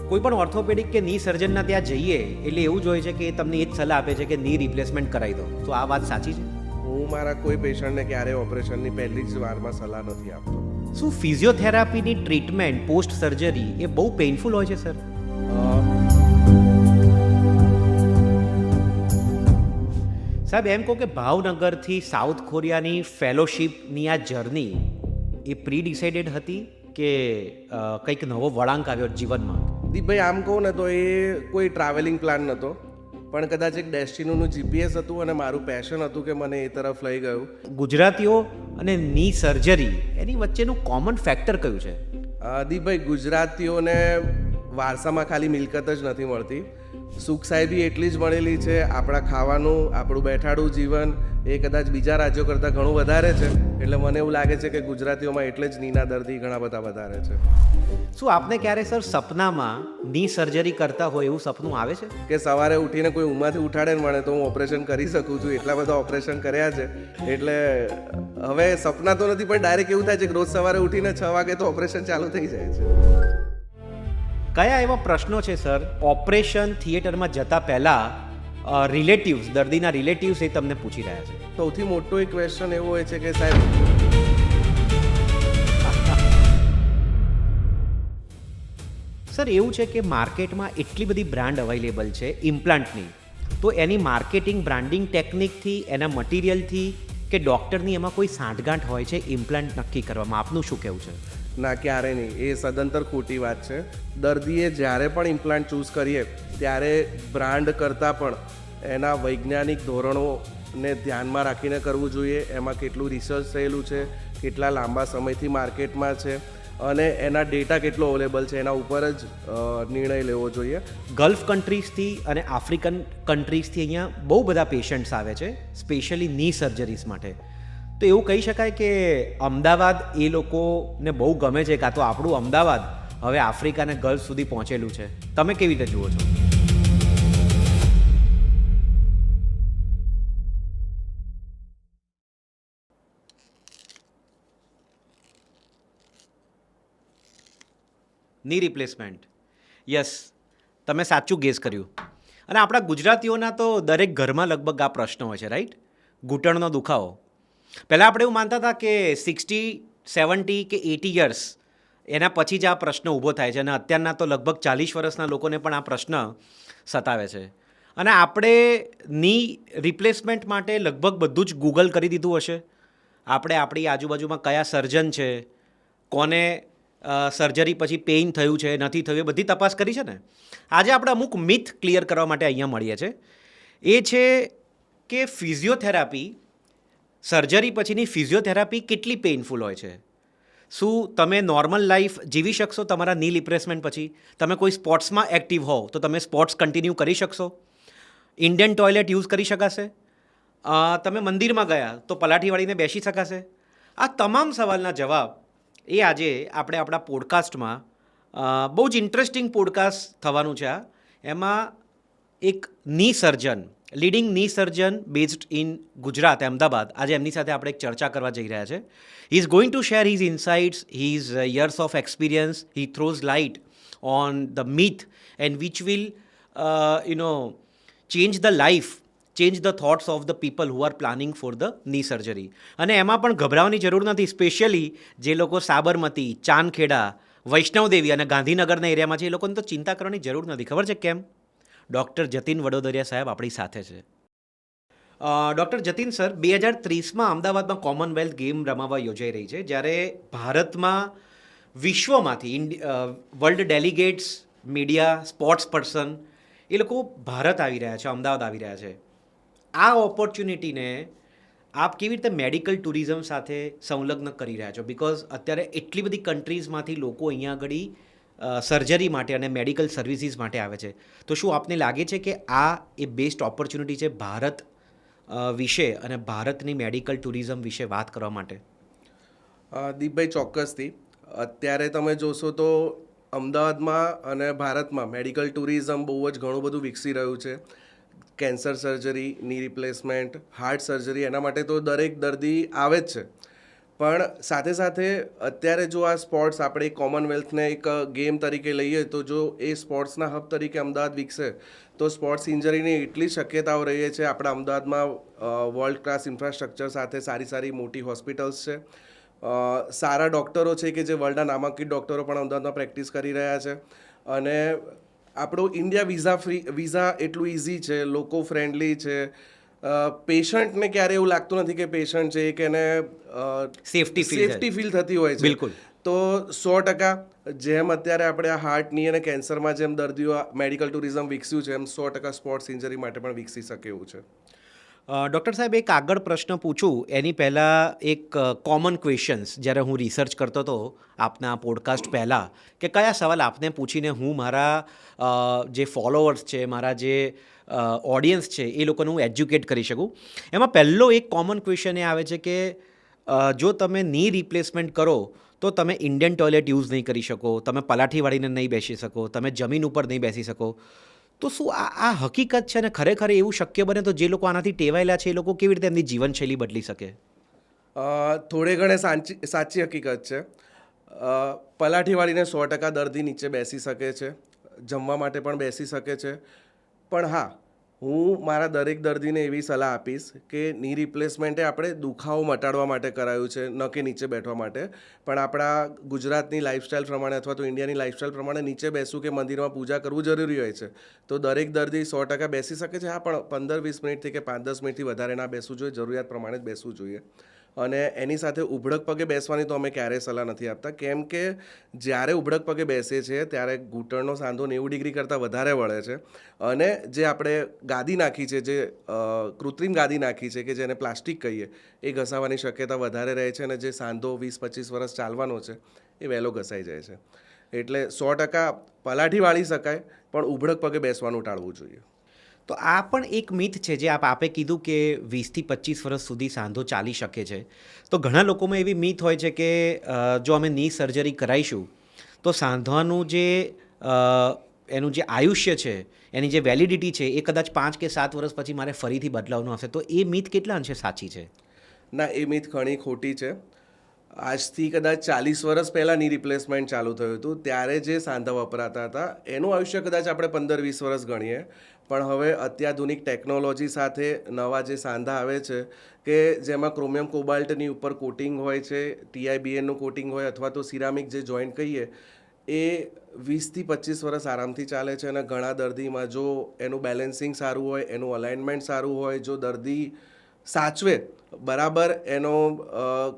કોઈ પણ ઓર્થોપેડિક કે ની સર્જનના ત્યાં જઈએ એટલે એવું જ હોય છે કે એ તમને એ જ સલાહ આપે છે કે ની રિપ્લેસમેન્ટ કરાવી દો. તો આ વાત સાચી છે? હું મારા કોઈ પેશન્ટને ક્યારેય ઓપરેશનની પહેલી જ વારમાં સલાહ નથી આપતો. શું ફિઝિયોથેરાપીની ટ્રીટમેન્ટ પોસ્ટ સર્જરી એ બહુ પેઇનફુલ હોય છે સર? સાહેબ એમ કહો કે ભાવનગરથી સાઉથ કોરિયાની ફેલોશિપની આ જર્ની એ પ્રી ડિસાઇડેડ હતી કે કંઈક નવો વળાંક આવ્યો જીવનમાં? દીપભાઈ આમ કહું ને તો એ કોઈ ટ્રાવેલિંગ પ્લાન નહોતો, પણ કદાચ એક ડેસ્ટિનીનું જીપીએસ હતું અને મારું પેશન હતું કે મને એ તરફ લઈ ગયું. ગુજરાતીઓ અને ની સર્જરી એની વચ્ચેનું કોમન ફેક્ટર કયું છે? દીપભાઈ, ગુજરાતીઓને વારસામાં ખાલી મિલકત જ નથી મળતી, સુખ સાહેબી એટલી જ મળેલી છે. આપણા ખાવાનું, આપણું બેઠાડું જીવન એ કદાચ બીજા રાજ્યો કરતાં ઘણું વધારે છે. એટલે મને એવું લાગે છે કે ગુજરાતીઓમાં એટલે જ નીના દર્દી ઘણા બધા વધારે છે. શું આપને ક્યારે સર સપનામાં ની સર્જરી કરતા હોય એવું સપનું આવે છે કે સવારે ઉઠીને કોઈ ઊંઘમાંથી ઉઠાડે ને મને તો હું ઓપરેશન કરી શકું છું? એટલા બધા ઓપરેશન કર્યા છે એટલે હવે સપના તો નથી, પણ ડાયરેક્ટ એવું થાય છે કે રોજ સવારે ઉઠીને 6 વાગે તો ઓપરેશન ચાલુ થઈ જાય છે. કયા એવા પ્રશ્નો છે સર ઓપરેશન થિયેટરમાં જતા પહેલાં રિલેટિવ્સ, દર્દીના રિલેટિવ્સ એ તમને પૂછી રહ્યા છે? સૌથી મોટો એક ક્વેશ્ચન એવો હોય છે કે સાહેબ, સર એવું છે કે માર્કેટમાં એટલી બધી બ્રાન્ડ અવેલેબલ છે ઇમ્પ્લાન્ટની, તો એની માર્કેટિંગ બ્રાન્ડિંગ ટેકનિકથી, એના મટીરિયલથી કે ડૉક્ટરની એમાં કોઈ સાંઠગાંઠ હોય છે ઇમ્પ્લાન્ટ નક્કી કરવામાં? આપનું શું કહેવું છે? ના, ક્યારે નહીં. એ સદંતર ખોટી વાત છે. દર્દીએ જ્યારે પણ ઇમ્પ્લાન્ટ ચૂઝ કરીએ ત્યારે બ્રાન્ડ કરતાં પણ એના વૈજ્ઞાનિક ધોરણોને ધ્યાનમાં રાખીને કરવું જોઈએ. એમાં કેટલું રિસર્ચ થયેલું છે, કેટલા લાંબા સમયથી માર્કેટમાં છે અને એના ડેટા કેટલો અવેલેબલ છે એના ઉપર જ નિર્ણય લેવો જોઈએ. ગલ્ફ કન્ટ્રીઝથી અને આફ્રિકન કન્ટ્રીઝથી અહીંયા બહુ બધા પેશન્ટ્સ આવે છે સ્પેશિયલી ની સર્જરીઝ માટે. તો એવું કહી શકાય કે અમદાવાદ એ લોકોને બહુ ગમે છે, કાં તો આપણું અમદાવાદ હવે આફ્રિકા અને ગલ્ફ સુધી પહોંચેલું છે. તમે કેવી રીતે જુઓ છો? ની રિપ્લેસમેન્ટ, યસ, તમે સાચું ગેસ કર્યું. અને આપણા ગુજરાતીઓના તો દરેક ઘરમાં લગભગ આ પ્રશ્ન હોય છે, રાઈટ? ઘૂંટણનો દુખાવો. પહેલાં આપણે એવું માનતા હતા કે 60, 70 કે 80 યર્સ એના પછી જ આ પ્રશ્ન ઊભો થાય છે, અને અત્યારના તો લગભગ 40 વર્ષના લોકોને પણ આ પ્રશ્ન સતાવે છે. અને આપણે ની રિપ્લેસમેન્ટ માટે લગભગ બધું જ ગૂગલ કરી દીધું હશે. આપણે આપણી આજુબાજુમાં કયા સર્જન છે, કોને સર્જરી પછી પેઇન થયું છે, નથી થયું, એ બધી તપાસ કરી છે ને. આજે આપણે અમુક મિથ ક્લિયર કરવા માટે અહીંયા મળીએ છીએ. એ છે કે ફિઝિયોથેરાપી, સર્જરી પછીની ફિઝિયોથેરાપી કેટલી પેઇનફુલ હોય છે? શું તમે નોર્મલ લાઈફ જીવી શકશો તમારા ની રિપ્લેસમેન્ટ પછી? તમે કોઈ સ્પોર્ટ્સમાં એક્ટિવ હોવ તો તમે સ્પોર્ટ્સ કન્ટિન્યુ કરી શકશો? ઇન્ડિયન ટોયલેટ યુઝ કરી શકાશે? તમે મંદિરમાં ગયા તો પલાઠી વાળીને બેસી શકાશે? આ તમામ સવાલના જવાબ એ આજે આપણે આપણા પોડકાસ્ટમાં, બહુ જ ઇન્ટરેસ્ટિંગ પોડકાસ્ટ થવાનું છે આ. એમાં એક ની સર્જન, લીડિંગ ની સર્જન બેઝડ ઇન ગુજરાત, અમદાવાદ, આજે એમની સાથે આપણે એક ચર્ચા કરવા જઈ રહ્યા છે. He is going to share his insights, his years of experience. He throws light on the myth and which will change the life, change the thoughts of the people who are planning for the knee surgery. અને એમાં પણ ગભરાવાની જરૂર નથી. Specially જે લોકો સાબરમતી, ચાંદખેડા, વૈષ્ણવદેવી અને ગાંધીનગરના એરિયામાં છે એ લોકોને તો ચિંતા કરવાની જરૂર નથી. ખબર છે કેમ? ડૉક્ટર જતીન વડોદરિયા સાહેબ આપણી સાથે છે. ડૉક્ટર જતીન સર, 2030માં અમદાવાદમાં કોમનવેલ્થ ગેમ રમાવા યોજાઈ રહી છે, જ્યારે ભારતમાં વિશ્વમાંથી world delegates, media, sports person એ લોકો ભારત આવી રહ્યા છે, અમદાવાદ આવી રહ્યા છે. આ ઓપોર્ચ્યુનિટીને આપ કેવી રીતે મેડિકલ ટુરિઝમ સાથે સંલગ્ન કરી રહ્યા છો? બિકોઝ અત્યારે એટલી બધી કન્ટ્રીઝમાંથી લોકો અહીંયા આગળ સર્જરી માટે અને મેડિકલ સર્વિસીસ માટે આવે છે. તો શું આપને લાગે છે કે આ એ બેસ્ટ ઓપોર્ચ્યુનિટી છે ભારત વિશે અને ભારતની મેડિકલ ટુરિઝમ વિશે વાત કરવા માટે? દીપભાઈ, ચોક્કસથી. અત્યારે તમે જોશો તો અમદાવાદમાં અને ભારતમાં મેડિકલ ટુરિઝમ બહુ જ ઘણું બધું વિકસી રહ્યું છે. કેન્સર સર્જરી, ની રિપ્લેસમેન્ટ, હાર્ટ સર્જરી, એના માટે તો દરેક દર્દી આવે જ છે. પણ સાથે સાથે અત્યારે જો આ સ્પોર્ટ્સ આપણે કોમનવેલ્થને એક ગેમ તરીકે લઈએ તો જો એ સ્પોર્ટ્સના હબ તરીકે અમદાવાદ વિકસે તો સ્પોર્ટ્સ ઇન્જરીની એટલી શક્યતાઓ રહી છે. આપણા અમદાવાદમાં વર્લ્ડ ક્લાસ ઇન્ફ્રાસ્ટ્રક્ચર સાથે સારી સારી મોટી હોસ્પિટલ્સ છે, સારા ડૉક્ટરો છે કે જે વર્લ્ડના નામાંકિત ડૉક્ટરો પણ અમદાવાદમાં પ્રેક્ટિસ કરી રહ્યા છે. અને આપણું ઇન્ડિયા વિઝા એટલું ઇઝી છે, લોકો ફ્રેન્ડલી છે. પેશન્ટને ક્યારે એવું લાગતું નથી કે પેશન્ટ છે કે એને સેફટી ફીલ થતી હોય છે. બિલકુલ. તો 100% જેમ અત્યારે આપણે આ હાર્ટની અને કેન્સરમાં જેમ દર્દીઓ મેડિકલ ટુરિઝમ વિકસ્યું છે એમ 100% સ્પોર્ટ્સ ઇન્જરી માટે પણ વિકસી શકે એવું છે. ડૉક્ટર સાહેબ, એક આગળ પ્રશ્ન પૂછું એની પહેલાં એક કોમન ક્વેશ્ચન્સ જ્યારે હું રિસર્ચ કરતો હતો આપના પોડકાસ્ટ પહેલાં કે કયા સવાલ આપને પૂછીને હું મારા જે ફોલોઅર્સ છે, મારા જે ઓડિયન્સ છે એ લોકોને હું એજ્યુકેટ કરી શકું, એમાં પહેલો એક કોમન ક્વેશ્ચન એ આવે છે કે જો તમે ની રિપ્લેસમેન્ટ કરો તો તમે ઇન્ડિયન ટોયલેટ યુઝ નહીં કરી શકો, તમે પલાઠી વાળીને નહીં બેસી શકો, તમે જમીન ઉપર નહીં બેસી શકો. તો શું આ હકીકત છે ને ખરેખર એવું શક્ય બને? તો જે લોકો આનાથી ટેવાયેલા છે એ લોકો કેવી રીતે એમની જીવનશૈલી બદલી શકે? થોડે ઘણે સાચી હકીકત છે. પલાઠી વાળીને 100% દર્દી નીચે બેસી શકે છે, જમવા માટે પણ બેસી શકે છે. પણ હા, હું મારા દરેક દર્દીને એવી સલાહ આપીશ કે ની રિપ્લેસમેન્ટ આપણે દુખાવો મટાડવા માટે કરાયું છે, ન કે નીચે બેઠવા માટે. પણ આપણા ગુજરાતની લાઇફસ્ટાઈલ પ્રમાણે અથવા તો ઇન્ડિયાની લાઇફસ્ટાઈલ પ્રમાણે નીચે બેસવું કે મંદિરમાં પૂજા કરવું જરૂરી હોય છે. તો દરેક દર્દી 100% બેસી શકે છે. હા, પણ 15-20 મિનિટથી કે 5-10 મિનિટથી વધારે ના બેસવું જોઈએ, જરૂરિયાત પ્રમાણે જ બેસવું જોઈએ. અને એની સાથે ઉભડક પગે બેસવાની તો અમે ક્યારેય સલાહ નથી આપતા, કેમ કે જ્યારે ઉભડક પગે બેસીએ છીએ ત્યારે ઘૂંટણનો સાંધો 90 ડિગ્રી કરતાં વધારે વળે છે. અને જે આપણે ગાદી નાખી છે, જે કૃત્રિમ ગાદી નાખી છે કે જેને પ્લાસ્ટિક કહીએ, એ ઘસાવાની શક્યતા વધારે રહે છે. અને જે સાંધો 20-25 વર્ષ ચાલવાનો છે એ વહેલો ઘસાઈ જાય છે. એટલે 100% પલાઠી વાળી શકાય, પણ ઉભડક પગે બેસવાનું ટાળવું જોઈએ. તો આ પણ એક મિથ છે જે આપે કીધું કે 20થી 25 વર્ષ સુધી સાંધો ચાલી શકે છે. તો ઘણા લોકોમાં એવી મિથ હોય છે કે જો અમે ની સર્જરી કરાવીશું તો સાંધાનું જે એનું જે આયુષ્ય છે, એની જે વેલિડિટી છે એ કદાચ 5 કે 7 વર્ષ પછી મારે ફરીથી બદલાવવાનું હશે. તો એ મિથ કેટલા અંશે સાચી છે? ના, એ મિથ ઘણી ખોટી છે. આજથી કદાચ 40 વર્ષ પહેલાં ની રિપ્લેસમેન્ટ ચાલુ થયું હતું, ત્યારે જે સાંધા વપરાતા હતા એનું આયુષ્ય કદાચ આપણે 15-20 વર્ષ ગણીએ. પણ હવે અત્યાધુનિક ટેકનોલોજી સાથે નવા જે સાંધા આવે છે કે જેમાં ક્રોમિયમ કોબાલ્ટની ઉપર કોટિંગ હોય છે, TIBNનું કોટિંગ હોય, અથવા તો સિરામિક જે જોઈન્ટ કહીએ, એ 20થી 25 વર્ષ આરામથી ચાલે છે. અને ઘણા દર્દીમાં જો એનું બેલેન્સિંગ સારું હોય, એનું અલાઇનમેન્ટ સારું હોય, જો દર્દી સાચવે બરાબર, એનો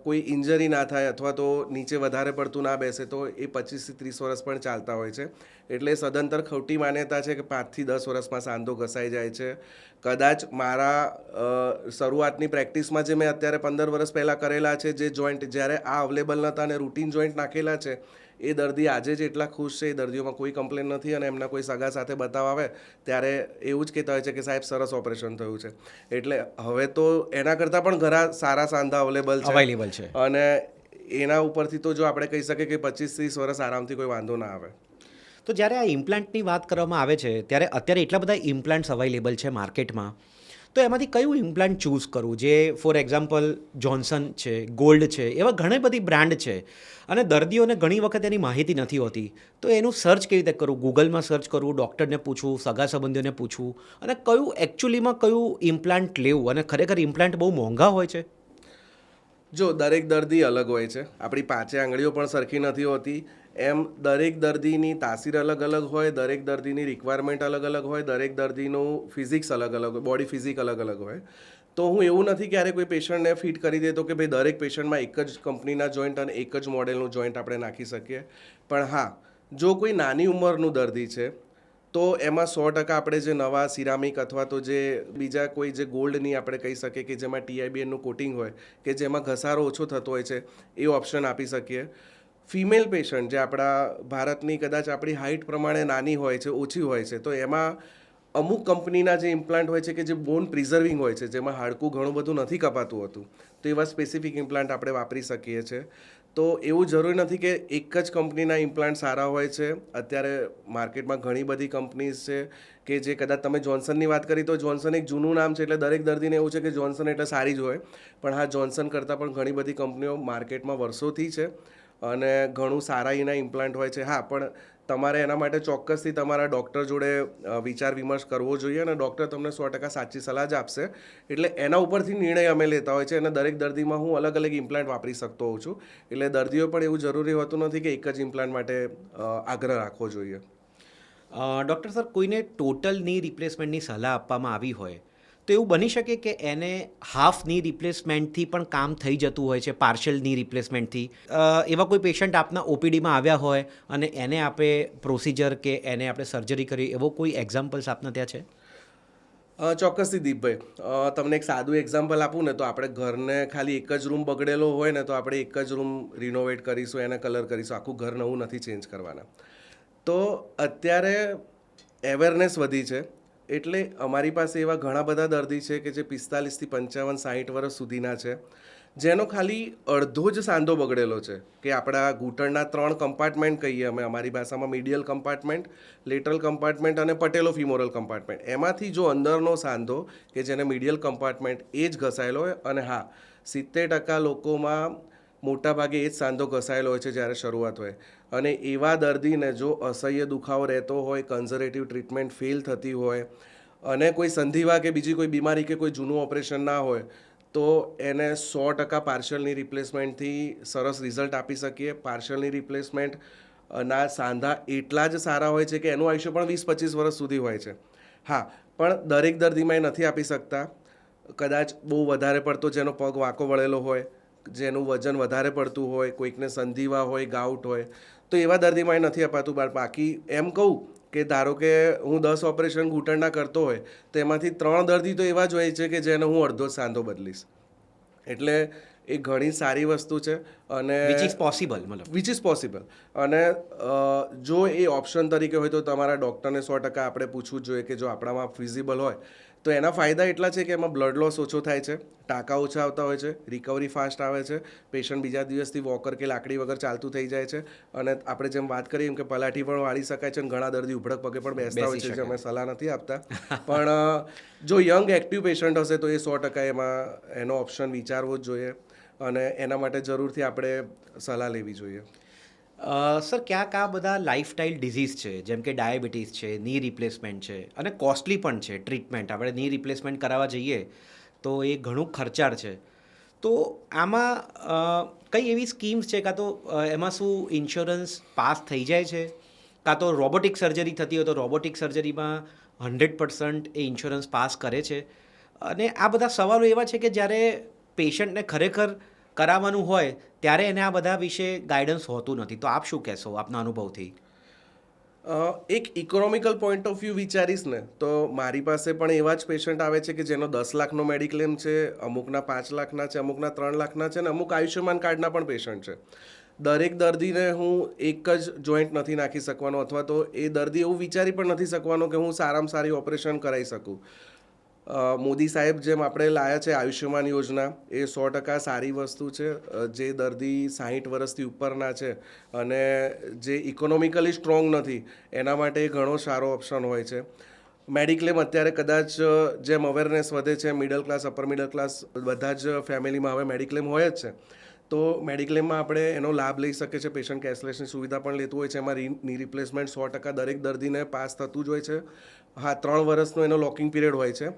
કોઈ ઇન્જરી ના થાય અથવા તો નીચે વધારે પડતું ના બેસે, તો એ 25થી 30 વર્ષ પણ ચાલતા હોય છે. એટલે સદંતર ખોટી માન્યતા છે કે 5થી 10 વર્ષમાં સાંધો ઘસાઈ જાય છે. કદાચ મારા શરૂઆતની પ્રેક્ટિસમાં જે મેં અત્યારે 15 વર્ષ પહેલાં કરેલા છે, જે જોઈન્ટ જ્યારે આ અવેલેબલ નહોતા અને રૂટીન જોઈન્ટ નાખેલા છે, એ દર્દી આજે જ એટલા ખુશ છે. એ દર્દીઓમાં કોઈ કમ્પ્લેન નથી. અને એમના કોઈ સગા સાથે બતાવવા આવે ત્યારે એવું જ કહેતા હોય છે કે સાહેબ સરસ ઓપરેશન થયું છે. એટલે હવે તો એના કરતાં પણ ઘણા સારા સાંધા અવેલેબલ છે. અને એના ઉપરથી તો જો આપણે કહી શકીએ કે 25-30 વર્ષ આરામથી કોઈ વાંધો ના આવે. તો જ્યારે આ ઇમ્પ્લાન્ટની વાત કરવામાં આવે છે ત્યારે અત્યારે એટલા બધા ઇમ્પ્લાન્ટ્સ અવેલેબલ છે માર્કેટમાં, તો એમાંથી કયું ઇમ્પ્લાન્ટ ચૂઝ કરવું? જે ફોર એક્ઝામ્પલ જોન્સન છે, ગોલ્ડ છે, એવા ઘણી બધી બ્રાન્ડ છે અને દર્દીઓને ઘણી વખત એની માહિતી નથી હોતી. તો એનું સર્ચ કેવી રીતે કરવું? ગૂગલમાં સર્ચ કરવું, ડૉક્ટરને પૂછવું, સગા સંબંધીઓને પૂછવું, અને કયું એકચ્યુઅલીમાં કયું ઇમ્પ્લાન્ટ લેવું? અને ખરેખર ઇમ્પ્લાન્ટ બહુ મોંઘા હોય છે? જો દરેક દર્દી અલગ હોય છે, આપણી 5 આંગળીઓ પણ સરખી નથી હોતી. એમ દરેક દર્દીની તાસીર અલગ અલગ હોય, દરેક દર્દીની રિક્વાયરમેન્ટ અલગ અલગ હોય, દરેક દર્દીનું ફિઝિક્સ અલગ અલગ હોય, બોડી ફિઝિક અલગ અલગ હોય. તો હું એવું નથી ક્યારે કોઈ પેશન્ટને ફિટ કરી દેતો કે ભાઈ દરેક પેશન્ટમાં એક જ કંપનીના જોઈન્ટ અને એક જ મોડેલનું જોઈન્ટ આપણે નાખી શકીએ. પણ હા, જો કોઈ નાની ઉંમરનું દર્દી છે તો એમાં 100% આપણે જે નવા સિરામિક અથવા તો જે બીજા કોઈ જે ગોલ્ડની આપણે કહી શકીએ કે જેમાં TIBNનું કોટિંગ હોય, કે જેમાં ઘસારો ઓછો થતો હોય છે, એ ઓપ્શન આપી શકીએ. ફિમેલ પેશન્ટ જે આપણા ભારતની કદાચ આપણી હાઇટ પ્રમાણે નાની હોય છે, ઓછી હોય છે, તો એમાં અમુક કંપનીના જે ઇમ્પ્લાન્ટ હોય છે કે જે બોન પ્રિઝર્વિંગ હોય છે, જેમાં હાડકું ઘણું બધું નથી કપાતું હોતું, તો એવા સ્પેસિફિક ઇમ્પ્લાન્ટ આપણે વાપરી શકીએ છીએ. તો એવું જરૂરી નથી કે એક જ કંપનીના ઇમ્પ્લાન્ટ સારા હોય છે. અત્યારે માર્કેટમાં ઘણી બધી કંપનીઝ છે કે જે કદાચ તમે જોન્સનની વાત કરી તો જોન્સન એક જૂનું નામ છે એટલે દરેક દર્દીને એવું છે કે જોન્સન એટલે સારી જ હોય, પણ હા, જોન્સન કરતાં પણ ઘણી બધી કંપનીઓ માર્કેટમાં વર્ષોથી છે અને ઘણું સારા એના ઇમ્પ્લાન્ટ હોય છે. હા, પણ તમારે એના માટે ચોક્કસથી તમારા ડૉક્ટર જોડે વિચાર વિમર્શ કરવો જોઈએ અને ડૉક્ટર તમને 100% સાચી સલાહ જ આપશે. એટલે એના ઉપરથી નિર્ણય અમે લેતા હોય છે અને દરેક દર્દીમાં હું અલગ અલગ ઇમ્પ્લાન્ટ વાપરી શકતો હોઉં છું. એટલે દર્દીઓ પણ એવું જરૂરી હોતું નથી કે એક જ ઇમ્પ્લાન્ટ માટે આગ્રહ રાખવો જોઈએ. ડૉક્ટર સર, કોઈને ટોટલ ની રિપ્લેસમેન્ટની સલાહ આપવામાં આવી હોય તો એવું બની શકે કે એને હાફ ની રિપ્લેસમેન્ટથી પણ કામ થઈ જતું હોય છે, પાર્શિયલ ની રિપ્લેસમેન્ટથી. એવા કોઈ પેશન્ટ આપના ઓપીડીમાં આવ્યા હોય અને એને આપણે પ્રોસિજર કે એને આપણે સર્જરી કરી, એવો કોઈ એક્ઝામ્પલ્સ આપના ત્યાં છે? ચોક્કસથી દીપભાઈ, તમને એક સાદું એક્ઝામ્પલ આપું ને તો આપણે ઘરને ખાલી એક જ રૂમ બગડેલો હોય ને તો આપણે એક જ રૂમ રિનોવેટ કરીશું, એને કલર કરીશું, આખું ઘર નવું નથી ચેન્જ કરવાના. તો અત્યારે અવેરનેસ વધી છે એટલે અમારી પાસે એવા ઘણા બધા દર્દી છે કે જે 45 થી 55, 60 વર્ષ સુધીના છે, જેનો ખાલી અડધો જ સાંધો બગડેલો છે. કે આપણા ઘૂંટણના 3 કમ્પાર્ટમેન્ટ કહીએ અમે અમારી ભાષામાં, મીડિયલ કમ્પાર્ટમેન્ટ, લેટરલ કમ્પાર્ટમેન્ટ અને પટેલો ફિમોરલ કમ્પાર્ટમેન્ટ. એમાંથી જો અંદરનો સાંધો કે જેને મીડિયલ કમ્પાર્ટમેન્ટ એ જ ઘસાયેલો હોય, અને હા, 70% લોકોમાં મોટાભાગે એ જ સાંધો ઘસાયેલો હોય છે જ્યારે શરૂઆત હોય. અને એવા દર્દીને જો અસહ્ય દુખાવો રહેતો હોય, કન્ઝર્વેટિવ ટ્રીટમેન્ટ ફેલ થતી હોય અને કોઈ સંધિવા કે બીજી કોઈ બીમારી કે કોઈ જૂનું ઓપરેશન ના હોય તો એને 100% પાર્શિયલની રિપ્લેસમેન્ટથી સરસ રિઝલ્ટ આપી શકીએ. પાર્શિયલની રિપ્લેસમેન્ટ ના સાંધા એટલા જ સારા હોય છે કે એનું આયુષ્ય પણ 20-25 વર્ષ સુધી હોય છે. હા, પણ દરેક દર્દીમાં એ નથી આપી શકતા. કદાચ બહુ વધારે પડતો જેનો પગ વાંકો વળેલો હોય, જેનું વજન વધારે પડતું હોય, કોઈકને સંધિવા હોય, ગાઉટ હોય, તો એવા દર્દીમાં એ નથી અપાતું. બાકી એમ કહું કે ધારો કે હું 10 ઓપરેશન ઘૂંટણના કરતો હોય તો એમાંથી 3 દર્દી તો એવા જ હોય છે કે જેને હું અડધો જ સાંધો બદલીશ. એટલે એ ઘણી સારી વસ્તુ છે અને વિચ ઇઝ પોસિબલ, મતલબ વિચ ઇઝ પોસિબલ. અને જો એ ઓપ્શન તરીકે હોય તો તમારા ડૉક્ટરને 100% આપણે પૂછવું જ જોઈએ કે જો આપણામાં ફિઝિબલ હોય તો એના ફાયદા એટલા છે કે એમાં બ્લડ લોસ ઓછો થાય છે, ટાંકા ઓછા આવતા હોય છે, રિકવરી ફાસ્ટ આવે છે, પેશન્ટ બીજા દિવસથી વોકર કે લાકડી વગર ચાલતું થઈ જાય છે. અને આપણે જેમ વાત કરીએ એમ કે પલાઠી પણ વાળી શકાય છે અને ઘણા દર્દી ઉભડક પગે પણ બેસતા હોય છે, જે અમે સલાહ નથી આપતા. પણ જો યંગ એક્ટિવ પેશન્ટ હશે તો એ 100% એમાં એનો ઓપ્શન વિચારવો જ જોઈએ અને એના માટે જરૂરથી આપણે સલાહ લેવી જોઈએ. સર, ક્યાંક આ બધા લાઇફસ્ટાઇલ ડિઝીઝ છે, જેમ કે ડાયાબિટીસ છે, ની રિપ્લેસમેન્ટ છે અને કોસ્ટલી પણ છે ટ્રીટમેન્ટ. આપણે ની રિપ્લેસમેન્ટ કરાવવા જઈએ તો એ ઘણું ખર્ચાળ છે. તો આમાં કઈ એવી સ્કીમ્સ છે, કાં તો એમાં શું ઇન્સ્યોરન્સ પાસ થઈ જાય છે, કાં તો રોબોટિક સર્જરી થતી હોય તો રોબોટિક સર્જરીમાં 100% એ ઇન્સ્યોરન્સ પાસ કરે છે? અને આ બધા સવાલો એવા છે કે જ્યારે પેશન્ટને ખરેખર કરાવવાનું હોય ત્યારે એને આ બધા વિશે ગાઈડન્સ હોતું નથી. તો આપ શું કહેશો આપના અનુભવથી? એક ઇકોનોમિકલ પોઈન્ટ ઓફ વ્યૂ વિચારીશ ને તો મારી પાસે પણ એવા જ પેશન્ટ આવે છે કે જેનો 10 લાખનો મેડિક્લેમ છે, અમુકના 5 લાખના છે, અમુકના 3 લાખના છે અને અમુક આયુષ્યમાન કાર્ડના પણ પેશન્ટ છે. દરેક દર્દીને હું એક જ જોઈન્ટ નથી નાખી શકવાનો, અથવા તો એ દર્દી એવું વિચારી પણ નથી શકવાનો કે હું સારામાં સારી ઓપરેશન કરાવી શકું. મોદી સાહેબ જેમ આપણે લાયા છે આયુષ્યમાન યોજના, એ 100% સારી વસ્તુ છે. જે દર્દી 60 વર્ષથી ઉપરના છે અને જે ઇકોનોમિકલી સ્ટ્રોંગ નથી એના માટે ઘણો સારો ઓપ્શન હોય છે. મેડિક્લેમ અત્યારે કદાચ જેમ અવેરનેસ વધે છે, middle class, upper middle class બધા જ ફેમિલીમાં હવે મેડિક્લેમ હોય જ છે. તો મેડિક્લેમમાં આપણે એનો લાભ લઈ શકીએ છીએ. પેશન્ટ કેશલેસની સુવિધા પણ લેતું હોય છે. એમાં ની રિપ્લેસમેન્ટ 100% દરેક દર્દીને પાસ થતું જ હોય છે. હા, 3 વર્ષનો એનો લોકિંગ પીરિયડ હોય છે.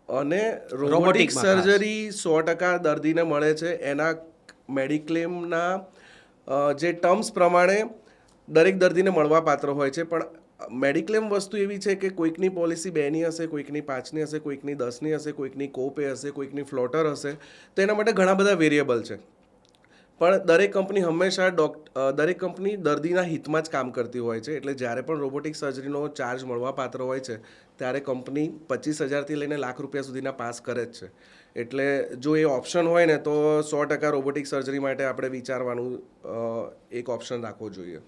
અને રોબોટિક સર્જરી 100% દર્દીને મળે છે. એના મેડિક્લેમના જે ટર્મ્સ પ્રમાણે દરેક દર્દીને મળવા પાત્ર હોય છે. પણ મેડિક્લેમ વસ્તુ એવી છે કે કોઈકની પોલિસી 2ની હશે, કોઈકની 5ની હશે, કોઈકની 10ની હશે, કોઈકની કોપે હશે, કોઈકની ફ્લોટર હશે. તો એના માટે ઘણા બધા વેરિયેબલ છે. પણ દરેક કંપની હંમેશા દરેક કંપની દર્દીના હિતમાં જ કામ કરતી હોય છે. એટલે જ્યારે પણ રોબોટિક સર્જરીનો ચાર્જ મળવા પાત્ર હોય છે ત્યારે કંપની 25,000થી લઈને લાખ રૂપિયા સુધીના પાસ કરે જ છે. એટલે જો એ ઓપ્શન હોય ને તો 100% રોબોટિક સર્જરી માટે આપણે વિચારવાનું એક ઓપ્શન રાખવો જોઈએ.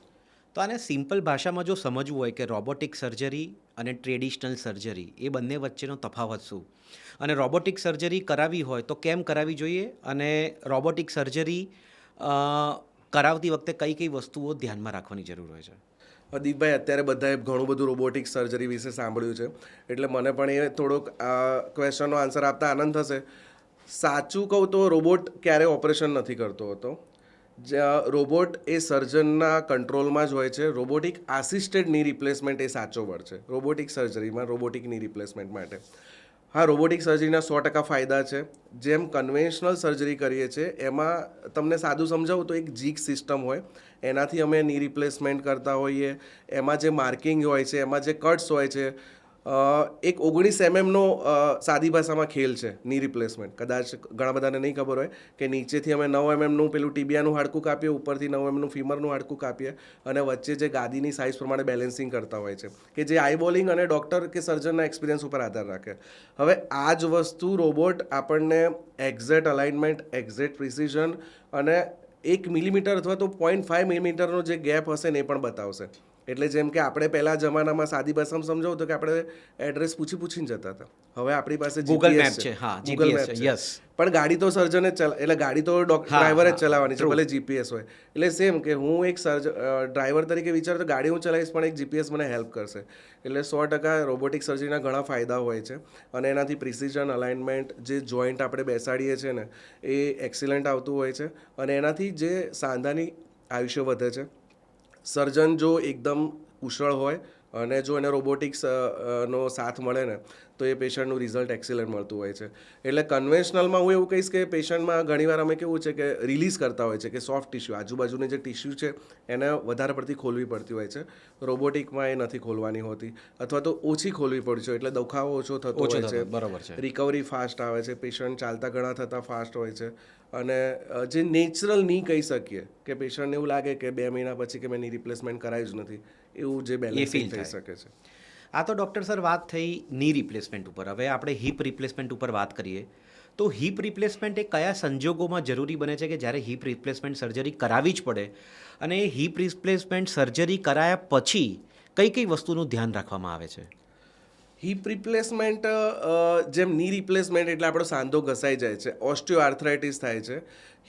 તો આને સિમ્પલ ભાષામાં જો સમજવું હોય કે રોબોટિક સર્જરી અને ટ્રેડિશનલ સર્જરી એ બંને વચ્ચેનો તફાવત શું, અને રોબોટિક સર્જરી કરાવી હોય તો કેમ કરાવી જોઈએ, અને રોબોટિક સર્જરી કરાવતી વખતે કઈ કઈ વસ્તુઓ ધ્યાનમાં રાખવાની જરૂર હોય છે? દીપભાઈ, અત્યારે બધાએ ઘણું બધું રોબોટિક સર્જરી વિશે સાંભળ્યું છે, એટલે મને પણ એ થોડોક ક્વેશ્ચનનો આન્સર આપતા આનંદ થશે. સાચું કહું તો રોબોટ ક્યારેય ઓપરેશન નથી કરતો હતો. રોબોટ એ સર્જનના કંટ્રોલમાં જ હોય છે. રોબોટિક આસિસ્ટેડ ની રિપ્લેસમેન્ટ એ સાચો વર્ડ છે રોબોટિક સર્જરીમાં, રોબોટિક ની રિપ્લેસમેન્ટ માટે. હા, રોબોટિક સર્જરીના 100% ફાયદા છે. જેમ કન્વેન્શનલ સર્જરી કરીએ છીએ એમાં તમને સાદું સમજાવું તો એક જીગ સિસ્ટમ હોય, એનાથી અમે ની રિપ્લેસમેન્ટ કરતા હોઈએ. એમાં જે માર્કિંગ હોય છે, એમાં જે કટ્સ હોય છે, એક 19 mm સાદી ભાષામાં ખેલ છે ની રિપ્લેસમેન્ટ. કદાચ ઘણા બધાને નહીં ખબર હોય કે નીચેથી અમે 9 mm પેલું ટીબિયાનું હાડકું કાપીએ, ઉપરથી 9 mm ફીમરનું હાડકું કાપીએ, અને વચ્ચે જે ગાદીની સાઇઝ પ્રમાણે બેલેન્સિંગ કરતા હોય છે, કે જે આઈબોલિંગ અને ડૉક્ટર કે સર્જનના એક્સપિરિયન્સ ઉપર આધાર રાખે. હવે આ જ વસ્તુ રોબોટ આપણને એક્ઝેક્ટ અલાઇનમેન્ટ, એક્ઝેક્ટ પ્રિસિઝન અને 1 મિલીમીટર અથવા તો 0.5 મિલીમીટરનો જે ગેપ હશે ને એ પણ બતાવશે. એટલે જેમ કે આપણે પહેલા જમાનામાં સાદી ભાષામાં સમજાવું તો કે આપણે એડ્રેસ પૂછીને જતા હતા. હવે આપણી પાસે ગૂગલ GPS મેપ છે. હા, ગૂગલ GPS મેપ છે. છે. યસ. પણ ગાડી તો સર્જને જ એટલે ગાડી તો ડ્રાઈવરે જ ચલાવવાની છે, ભલે જીપીએસ હોય. એટલે સેમ કે હું એક ડ્રાઈવર તરીકે વિચારું તો ગાડી હું ચલાવીશ, પણ એક જીપીએસ મને હેલ્પ કરશે. એટલે 100% રોબોટિક સર્જરીના ઘણા ફાયદા હોય છે, અને એનાથી પ્રિસિઝન, અલાઇનમેન્ટ, જે જોઈન્ટ આપણે બેસાડીએ છીએ ને એ એક્સિલન્ટ આવતું હોય છે, અને એનાથી જે સાંધાની આયુષ્ય વધે છે. સર્જન જો એકદમ કુશળ હોય અને જો એને રોબોટિક્સ નો સાથ મળે ને તો એ પેશન્ટનું રિઝલ્ટ એક્સિલન્ટ મળતું હોય છે. એટલે કન્વેન્શનલમાં હું એવું કહીશ કે પેશન્ટમાં ઘણીવાર અમે કેવું છે કે રિલીઝ કરતા હોય છે કે સોફ્ટ ટિશ્યુ, આજુબાજુની જે ટિશ્યુ છે એને વધારે પડતી ખોલવી પડતી હોય છે. રોબોટિકમાં એ નથી ખોલવાની હોતી, અથવા તો ઓછી ખોલવી પડતી હોય, એટલે દુખાવો ઓછો થતો હોય છે. બરોબર છે. રિકવરી ફાસ્ટ આવે છે, પેશન્ટ ચાલતા ઘણા થતાં ફાસ્ટ હોય છે. અને જે નેચરલ નહીં કહી શકીએ કે પેશન્ટને એવું લાગે કે 2 મહિના પછી કે મેં ની રિપ્લેસમેન્ટ કરાવ્યું જ નથી, એવું જે બેલેન્સિંગ થઈ શકે છે. આ તો ડૉક્ટર સર વાત થઈ ની રિપ્લેસમેન્ટ ઉપર. હવે આપણે હિપ રિપ્લેસમેન્ટ ઉપર વાત કરીએ તો હિપ રિપ્લેસમેન્ટ એ કયા સંજોગોમાં જરૂરી બને છે કે જ્યારે હિપ રિપ્લેસમેન્ટ સર્જરી કરાવવી જ પડે, અને એ હિપ રિપ્લેસમેન્ટ સર્જરી કરાયા પછી કઈ કઈ વસ્તુનું ધ્યાન રાખવામાં આવે છે? હિપ રિપ્લેસમેન્ટ જેમ ની રિપ્લેસમેન્ટ એટલે આપણો સાંધો ઘસાઈ જાય છે, ઓસ્ટિયો આર્થરાઇટિસ થાય છે.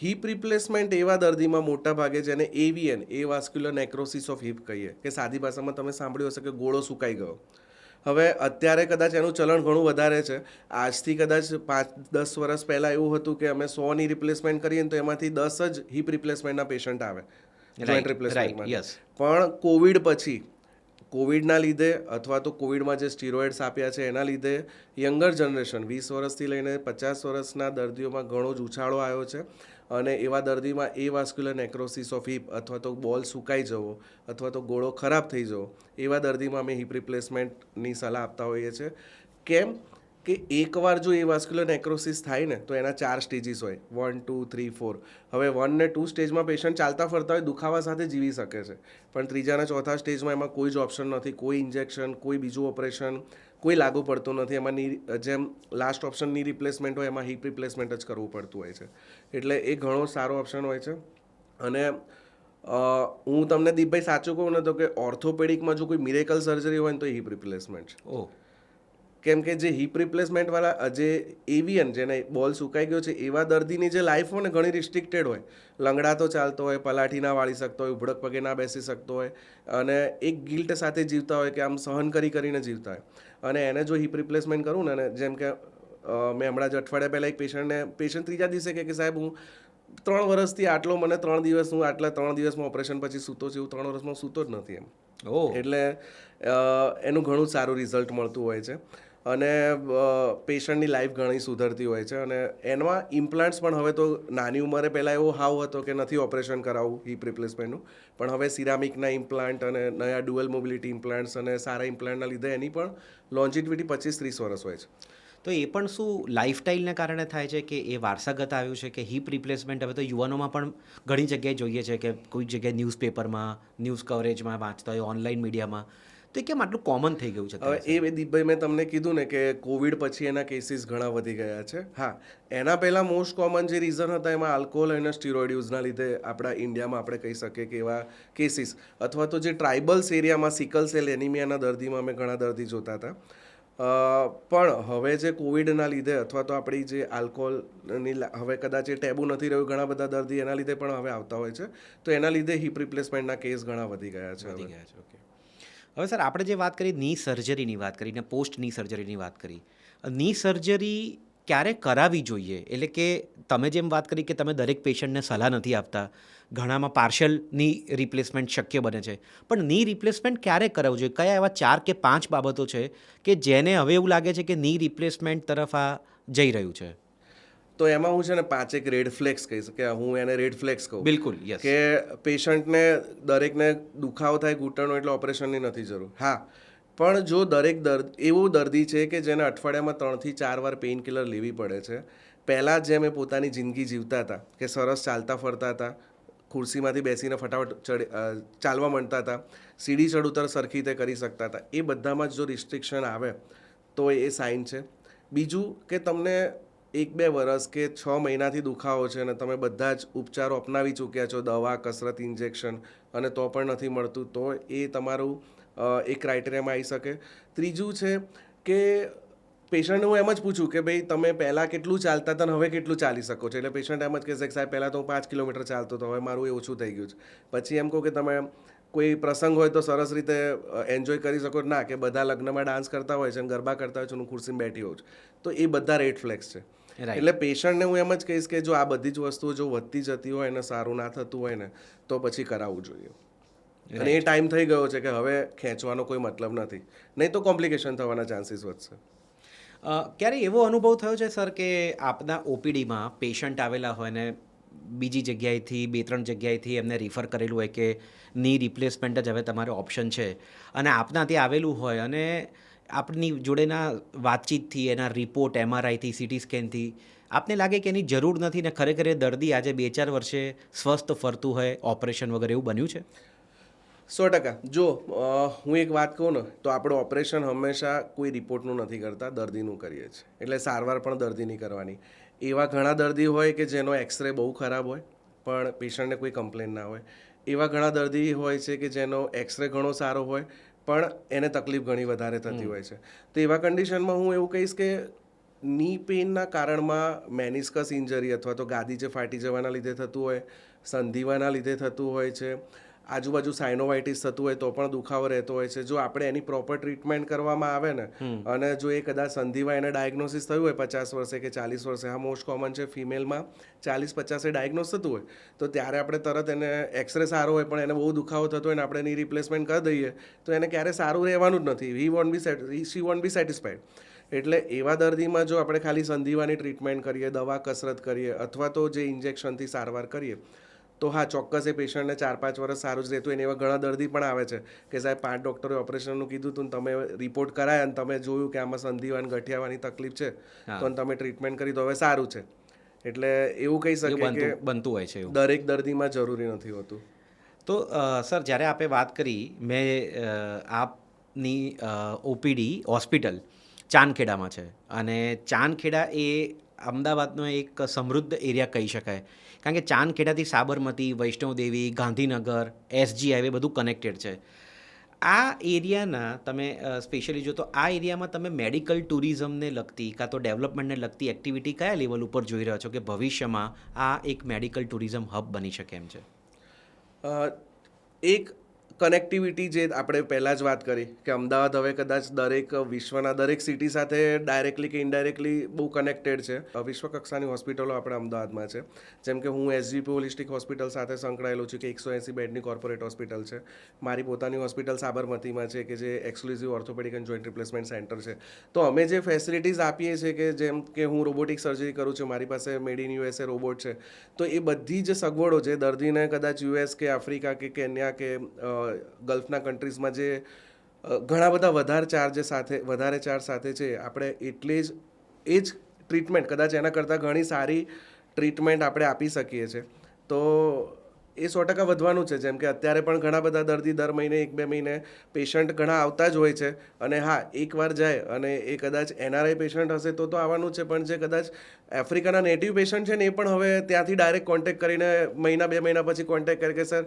હિપ રિપ્લેસમેન્ટ એવા દર્દીમાં મોટા ભાગે જેને એવીએન, એવાસ્ક્યુલર નેક્રોસિસ ઓફ હિપ કહીએ, કે સાદી ભાષામાં તમે સાંભળ્યું હશે કે ગોળો સુકાઈ ગયો. હવે અત્યારે કદાચ એનું ચલણ ઘણું વધારે છે. આજથી કદાચ 5-10 વર્ષ પહેલાં એવું હતું કે અમે 100ની રિપ્લેસમેન્ટ કરીએ ને તો એમાંથી 10 જ હિપ રિપ્લેસમેન્ટના પેશન્ટ આવે, જોઈન્ટ રિપ્લેસમેન્ટ. પણ કોવિડના લીધે અથવા તો કોવિડમાં જે સ્ટીરોઇડ્સ આપ્યા છે એના લીધે યંગર જનરેશન 20 વર્ષથી લઈને 50 વર્ષના દર્દીઓમાં ઘણો જ ઉછાળો આવ્યો છે, અને એવા દર્દીમાં એવાસ્ક્યુલર નેક્રોસિસ ઓફ હિપ અથવા તો બોલ સુકાઈ જવો અથવા તો ગોળો ખરાબ થઈ જવો, એવા દર્દીમાં અમે હિપ રિપ્લેસમેન્ટની સલાહ આપતા હોઈએ છીએ. કેમ કે એકવાર જો એ વાસ્ક્યુલર નેક્રોસિસ થાય ને તો એના 4 સ્ટેજીસ હોય, 1, 2, 3, 4. હવે 1 ને 2 સ્ટેજમાં પેશન્ટ ચાલતા ફરતા હોય, દુખાવા સાથે જીવી શકે છે, પણ 3જા અને 4થા સ્ટેજમાં એમાં કોઈ જ ઓપ્શન નથી, કોઈ ઇન્જેક્શન, કોઈ બીજું ઓપરેશન, કોઈ લાગુ પડતું નથી. એમાં જેમ લાસ્ટ ઓપ્શન ની રિપ્લેસમેન્ટ હોય, એમાં હિપ રિપ્લેસમેન્ટ જ કરવું પડતું હોય છે. એટલે એ ઘણો સારો ઓપ્શન હોય છે. અને હું તમને દીપભાઈ સાચું કહું ને તો કે ઓર્થોપેડિકમાં જો કોઈ મિરેકલ સર્જરી હોય ને તો હિપ રિપ્લેસમેન્ટ છે. કેમ કે જે હિપ રિપ્લેસમેન્ટવાળા જે એવિયન, જેને બોલ સુકાઈ ગયો છે, એવા દર્દીની જે લાઈફ હોય ને ઘણી રિસ્ટ્રિક્ટેડ હોય. લંગડાતો ચાલતો હોય, પલાઠી ના વાળી શકતો હોય, ઉભડક પગે ના બેસી શકતો હોય, અને એક ગિલ્ટ સાથે જીવતા હોય કે આમ સહન કરીને જીવતા હોય. અને એને જો હિપ રિપ્લેસમેન્ટ કરું ને, જેમ કે મેં હમણાં જ અઠવાડિયા પહેલાં એક પેશન્ટ 3જા દિવસે કે સાહેબ હું 3 વર્ષથી આટલો, મને 3 દિવસ, હું આટલા 3 દિવસમાં ઓપરેશન પછી સૂતો છું, 3 વર્ષમાં સૂતો જ નથી એમ. એટલે એનું ઘણું સારું રિઝલ્ટ મળતું હોય છે, અને પેશન્ટની લાઈફ ઘણી સુધરતી હોય છે. અને એમાં ઇમ્પ્લાન્ટ્સ પણ હવે તો નાની ઉંમરે પહેલાં એવો હાવ હતો કે નથી ઓપરેશન કરાવવું હિપ રિપ્લેસમેન્ટનું, પણ હવે સિરામિકના ઇમ્પ્લાન્ટ અને નયા ડ્યુઅલ મોબિલિટી ઇમ્પ્લાન્ટ્સ અને સારા ઇમ્પ્લાન્ટના લીધે એની પણ લોન્જિટિવિટી 25-30 વર્ષ હોય છે. તો એ પણ શું લાઇફસ્ટાઈલને કારણે થાય છે કે એ વારસાગત આવ્યું છે કે હિપ રિપ્લેસમેન્ટ હવે તો યુવાનોમાં પણ ઘણી જગ્યાએ જોઈએ છે કે કોઈ જગ્યાએ ન્યૂઝપેપરમાં, ન્યૂઝ કવરેજમાં વાંચતા હોય, ઓનલાઈન મીડિયામાં, તો એ કેમ આટલું કોમન થઈ ગયું છે? હવે એ દીપભાઈ મેં તમને કીધું ને કે કોવિડ પછી એના કેસીસ ઘણા વધી ગયા છે. હા, એના પહેલાં મોસ્ટ કોમન જે રીઝન હતા એમાં આલ્કોહોલ અને સ્ટીરોઇડ યુઝના લીધે આપણા ઇન્ડિયામાં આપણે કહી શકીએ કે એવા કેસીસ, અથવા તો જે ટ્રાઇબલ્સ એરિયામાં સિકલ સેલ એનિમિયાના દર્દીમાં અમે ઘણા દર્દી જોતા હતા. પણ હવે જે કોવિડના લીધે અથવા તો આપણી જે આલ્કોહોલની હવે કદાચ એ ટેબુ નથી રહ્યું, ઘણા બધા દર્દી એના લીધે પણ હવે આવતા હોય છે. તો એના લીધે હિપ રિપ્લેસમેન્ટના કેસ ઘણા વધી ગયા છે વધી હવે. ગયા છે. ઓકે. હવે સર આપણે જે વાત કરી ની સર્જરીની વાત કરી ને પોસ્ટ ની સર્જરીની વાત કરી. ની સર્જરી ક્યારે કરાવવી જોઈએ? એટલે કે તમે જેમ વાત કરી કે તમે દરેક પેશન્ટને સલાહ નથી આપતા, ઘણામાં પાર્શિયલ ની રિપ્લેસમેન્ટ શક્ય બને છે, પણ ની રિપ્લેસમેન્ટ ક્યારે કરાવવું જોઈએ? કયા એવા 4 કે 5 બાબતો છે કે જેને હવે એવું લાગે છે કે ની રિપ્લેસમેન્ટ તરફ આ જઈ રહ્યું છે? તો એમાં હું છે ને 5 એક રેડ ફ્લેગ્સ કહીશ, કે હું એને રેડ ફ્લેગ્સ કહું. બિલકુલ, યસ. કે પેશન્ટને દરેકને દુખાવો થાય ઘૂંટણનો એટલે ઓપરેશનની નથી જરૂર. હા, પણ જો દરેક એવું દર્દી છે કે જેને અઠવાડિયામાં 3 થી 4 વાર પેઇન કિલર લેવી પડે છે, પહેલાં જેમ એ પોતાની જિંદગી જીવતા હતા કે સરસ ચાલતા ફરતા હતા, ખુરશીમાંથી બેસીને ફટાફટ ચાલવા માંડતા હતા, સીડી ચડ ઉતર સરખી રીતે કરી શકતા હતા, એ બધામાં જ જો રિસ્ટ્રિક્શન આવે તો એ સાઇન છે. બીજું કે તમને 1-2 વર્ષ કે 6 મહિનાથી દુખાવો છે અને તમે બધા જ ઉપચારો અપનાવી ચૂક્યા છો, દવા, કસરત, ઇન્જેક્શન, અને તો પણ નથી મળતું, તો એ તમારું એક ક્રાઇટેરિયામાં આવી શકે. ત્રીજું છે કે પેશન્ટને હું એમ જ પૂછું કે ભાઈ તમે પહેલાં કેટલું ચાલતા હતા અને હવે કેટલું ચાલી શકો છો? એટલે પેશન્ટ એમ જ કહેશે કે સાહેબ પહેલાં તો હું 5 કિલોમીટર ચાલતો હતો, હવે મારું એ ઓછું થઈ ગયું છે. પછી એમ કહું કે તમે કોઈ પ્રસંગ હોય તો સરસ રીતે એન્જોય કરી શકો. ના, કે બધા લગ્નમાં ડાન્સ કરતા હોય છે અને ગરબા કરતા હોય છે, હું ખુરશીમાં બેઠી હોઉં છું. તો એ બધા રેડ ફ્લેગ્સ છે. એટલે પેશન્ટને હું એમ જ કહીશ કે જો આ બધી જ વસ્તુઓ જો વધતી જતી હોય અને સારું ના થતું હોય ને, તો પછી કરાવવું જોઈએ. અને એ ટાઈમ થઈ ગયો છે કે હવે ખેંચવાનો કોઈ મતલબ નથી, નહીં તો કોમ્પ્લિકેશન થવાના ચાન્સીસ વધશે. ક્યારે એવો અનુભવ થયો છે સર કે આપના ઓપીડીમાં પેશન્ટ આવેલા હોય ને બીજી જગ્યાએથી 2-3 જગ્યાએથી એમને રિફર કરેલું હોય કે ની રિપ્લેસમેન્ટ જ હવે તમારે ઓપ્શન છે, અને આપના ત્યાં આવેલું હોય અને આપની જોડેના વાતચીતથી, એના રિપોર્ટ, એમઆરઆઈથી, સીટી સ્કેનથી આપને લાગે કે એની જરૂર નથી ને ખરેખર એ દર્દી આજે 2-4 વર્ષે સ્વસ્થ ફરતું હોય ઓપરેશન વગર, એવું બન્યું છે? 100%. જો હું એક વાત કહું ને, તો આપણે ઓપરેશન હંમેશા કોઈ રિપોર્ટનું નથી કરતા, દર્દીનું કરીએ છીએ. એટલે સારવાર પણ દર્દીની કરવાની. એવા ઘણા દર્દી હોય કે જેનો એક્સરે બહુ ખરાબ હોય પણ પેશન્ટને કોઈ કમ્પ્લેન ના હોય. એવા ઘણા દર્દી હોય છે કે જેનો એક્સરે ઘણો સારો હોય પણ એને તકલીફ ઘણી વધારે થતી હોય છે. તો એવા કન્ડિશનમાં હું એવું કહીશ કે ની પેઇનના કારણમાં મેનિસ્કસ ઇન્જરી અથવા તો ગાદી જે ફાટી જવાના લીધે થતું હોય, સંધિવાના લીધે થતું હોય છે, આજુબાજુ સાઇનોવાઇટિસ થતું હોય તો પણ દુખાવો રહેતો હોય છે. જો આપણે એની પ્રોપર ટ્રીટમેન્ટ કરવામાં આવે ને, અને જો એ કદાચ સંધિવા એને ડાયગ્નોસિસ થયું હોય 50 વર્ષે કે 40 વર્ષે, હા મોસ્ટ કોમન છે ફિમેલમાં 40-50 ડાયગ્નોસ થતું હોય, તો ત્યારે આપણે તરત એને એક્સરે સારો હોય પણ એને બહુ દુખાવો થતો હોય ને આપણે એની રિપ્લેસમેન્ટ કરી દઈએ તો એને ક્યારે સારું રહેવાનું જ નથી. શી વોન્ટ બી સેટિસ્ફાઈડ. એટલે એવા દર્દીમાં જો આપણે ખાલી સંધિવાની ટ્રીટમેન્ટ કરીએ, દવા, કસરત કરીએ અથવા તો જે ઇન્જેક્શનથી સારવાર કરીએ, તો હા ચોક્કસ એ પેશન્ટને 4-5 વર્ષ સારું જ રહેતું. એને એવા ઘણા દર્દી પણ આવે છે કે સાહેબ 5 ડૉક્ટરે ઓપરેશનનું કીધું હતું ને તમે રિપોર્ટ કરાયા અને તમે જોયું કે આમાં સંધિવાન ગઠિયાવાની તકલીફ છે, તો તમે ટ્રીટમેન્ટ કરી તો હવે સારું છે. એટલે એવું કહી શકીએ કે બનતું હોય છે એવું. દરેક દર્દીમાં જરૂરી નથી હોતું. તો સર, જ્યારે આપે વાત કરી, મેં આપની ઓપીડી હોસ્પિટલ ચાંદખેડામાં છે, અને ચાંદખેડા એ અમદાવાદનો એક સમૃદ્ધ એરિયા કહી શકાય, કારણ કે ચાંદખેડાથી સાબરમતી, વૈષ્ણવદેવી, ગાંધીનગર, એસજી હાઈવે બધું કનેક્ટેડ છે. આ એરિયાના તમે સ્પેશિયલી જો તો આ એરિયામાં તમે મેડિકલ ટુરિઝમને લગતી કાં તો ડેવલપમેન્ટને લગતી એક્ટિવિટી કયા લેવલ ઉપર જોઈ રહ્યા છો કે ભવિષ્યમાં આ એક મેડિકલ ટુરિઝમ હબ બની શકે એમ છે? એક કનેક્ટિવિટી જે આપણે પહેલાં જ વાત કરી કે અમદાવાદ હવે કદાચ દરેક વિશ્વના દરેક સિટી સાથે ડાયરેક્ટલી કે ઇનડાયરેક્ટલી બહુ કનેક્ટેડ છે. વિશ્વકક્ષાની હોસ્પિટલો આપણે અમદાવાદમાં છે. જેમ કે હું એસજીપી હોલિસ્ટિક હોસ્પિટલ સાથે સંકળાયેલો છું કે 180 બેડની કોર્પોરેટ હોસ્પિટલ છે. મારી પોતાની હોસ્પિટલ સાબરમતીમાં છે કે જે exclusive orthopaedic and joint replacement centre છે. તો અમે જે ફેસિલિટીઝ આપીએ છીએ કે જેમ કે હું રોબોટિક સર્જરી કરું છું, મારી પાસે મેડ ઇન યુએસએ રોબોટ છે, તો એ બધી જ સગવડો જે દર્દીને કદાચ યુએસ કે આફ્રિકા કે કેન્યા કે ગલ્ફના કન્ટ્રીઝમાં જે ઘણા બધા વધારે ચાર્જ સાથે છે, આપણે એટલે જ એ જ ટ્રીટમેન્ટ કદાચ એના કરતાં ઘણી સારી ટ્રીટમેન્ટ આપણે આપી શકીએ છીએ. તો એ 100% વધવાનું છે. જેમ કે અત્યારે પણ ઘણા બધા દર્દી દર મહિને 1-2 મહિને પેશન્ટ ઘણા આવતા જ હોય છે. અને હા, એકવાર જાય અને એ કદાચ એનઆરઆઈ પેશન્ટ હશે તો આવવાનું છે, પણ જે કદાચ આફ્રિકાના નેટિવ પેશન્ટ છે ને એ પણ હવે ત્યાંથી ડાયરેક્ટ કોન્ટેક્ટ કરીને 1-2 મહિના પછી કોન્ટેક્ટ કરે કે sir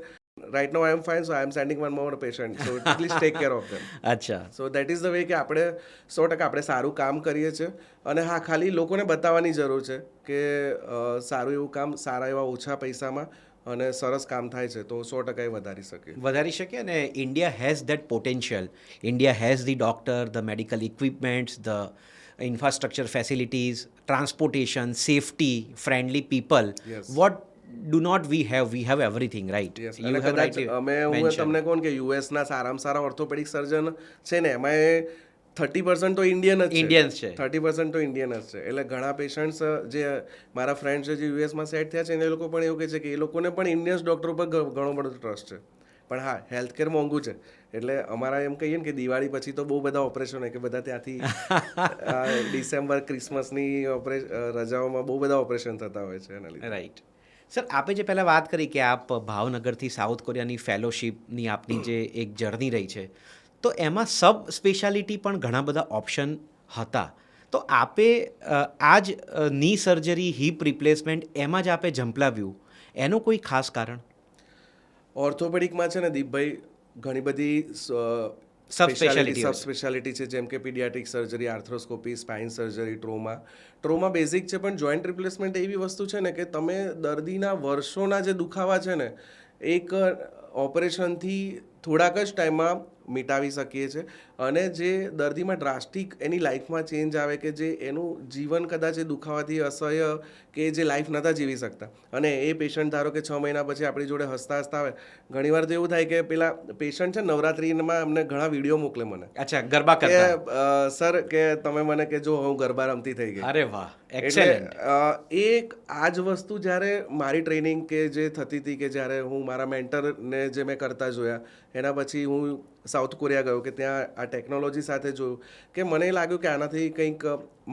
right now I am fine, so I am sending one more patient, so please take care of them. અચ્છા. So that is the way કે આપણે 100% આપણે સારું કામ કરીએ છીએ. અને હા, ખાલી લોકોને બતાવવાની જરૂર છે કે સારું એવું કામ સારા એવા ઓછા પૈસામાં અને સરસ કામ થાય છે, તો 100% એ વધારી શકીએ. વધારી શકે અને India has that potential. India has the doctor, the medical equipments, the infrastructure facilities, transportation, safety, friendly people. Yes. What do not we have? We have everything, right? Yes. અને કદાચ હું તમને કહું કે યુએસના સારામાં સારા ઓર્થોપેડિક સર્જન છે ને, એમાં 30% તો ઇન્ડિયન જ છે. Indians છે. 30% તો ઇન્ડિયન જ છે. એટલે ઘણા પેશન્ટ્સ જે મારા ફ્રેન્ડ છે જે યુએસમાં સેટ થયા છે, એ લોકો પણ એવું કહે છે કે એ લોકોને પણ ઇન્ડિયન્સ ડૉક્ટર ઉપર ઘણો બધો ટ્રસ્ટ છે. પણ હા, હેલ્થ કેર મોંઘું છે. એટલે અમારા એમ કહીએ ને કે દિવાળી પછી તો બહુ બધા ઓપરેશન હોય કે બધા ત્યાંથી ડિસેમ્બર ક્રિસમસની રજાઓમાં બહુ બધા ઓપરેશન થતા હોય છે એના લીધે. રાઈટ. સર, આપે જે પહેલાં વાત કરી કે આપ ભાવનગરથી સાઉથ કોરિયાની ફેલોશિપની આપની જે એક જર્ની રહી છે, તો એમાં સબ સ્પેશિયાલિટી પણ ઘણા બધા ઓપ્શન હતા. તો આપે આ જ ની સર્જરી, હિપ રિપ્લેસમેન્ટ, એમાં જ આપે ઝંપલાવ્યું, એનું કોઈ ખાસ કારણ? ઓર્થોપેડિકમાં છે ને દીપભાઈ, ઘણી બધી Subspeciality હોય છે. સ્પેશિયાલિટી છે, જેમ કે paediatric surgery, આર્થ્રોસ્કોપી, spine surgery, trauma basic છે. પણ જોઈન્ટ રિપ્લેસમેન્ટ એવી વસ્તુ છે ને કે તમે દર્દીના વર્ષોના જે દુખાવા છે ને, એક ઓપરેશનથી થોડાક જ ટાઈમમાં મિટાવી શકીએ છીએ. અને જે દર્દીમાં ડ્રાસ્ટિક એની લાઈફમાં ચેન્જ આવે કે જે એનું જીવન કદાચ એ દુખાવાથી અસહ્ય કે જે લાઈફ નહોતા જીવી શકતા, અને એ પેશન્ટ ધારો કે 6 મહિના પછી આપણી જોડે હસતા હસતા આવે. ઘણીવાર તો એવું થાય કે પેલા પેશન્ટ છે નવરાત્રિમાં અમને ઘણા વિડીયો મોકલે મને અચ્છા, ગરબા કરતા. કે સર કે તમે મને કે જો હું ગરબા રમતી થઈ ગઈ. અરે વાહ, એટલે એક્સેલન્ટ. એક આ જ વસ્તુ જ્યારે મારી ટ્રેનિંગ કે જે થતી હતી, કે જ્યારે હું મારા મેન્ટરને જે મેં કરતા જોયા, એના પછી હું સાઉથ કોરિયા ગયો, કે ત્યાં આ ટેકનોલોજી સાથે જોયું, કે મને લાગ્યું કે આનાથી કંઈક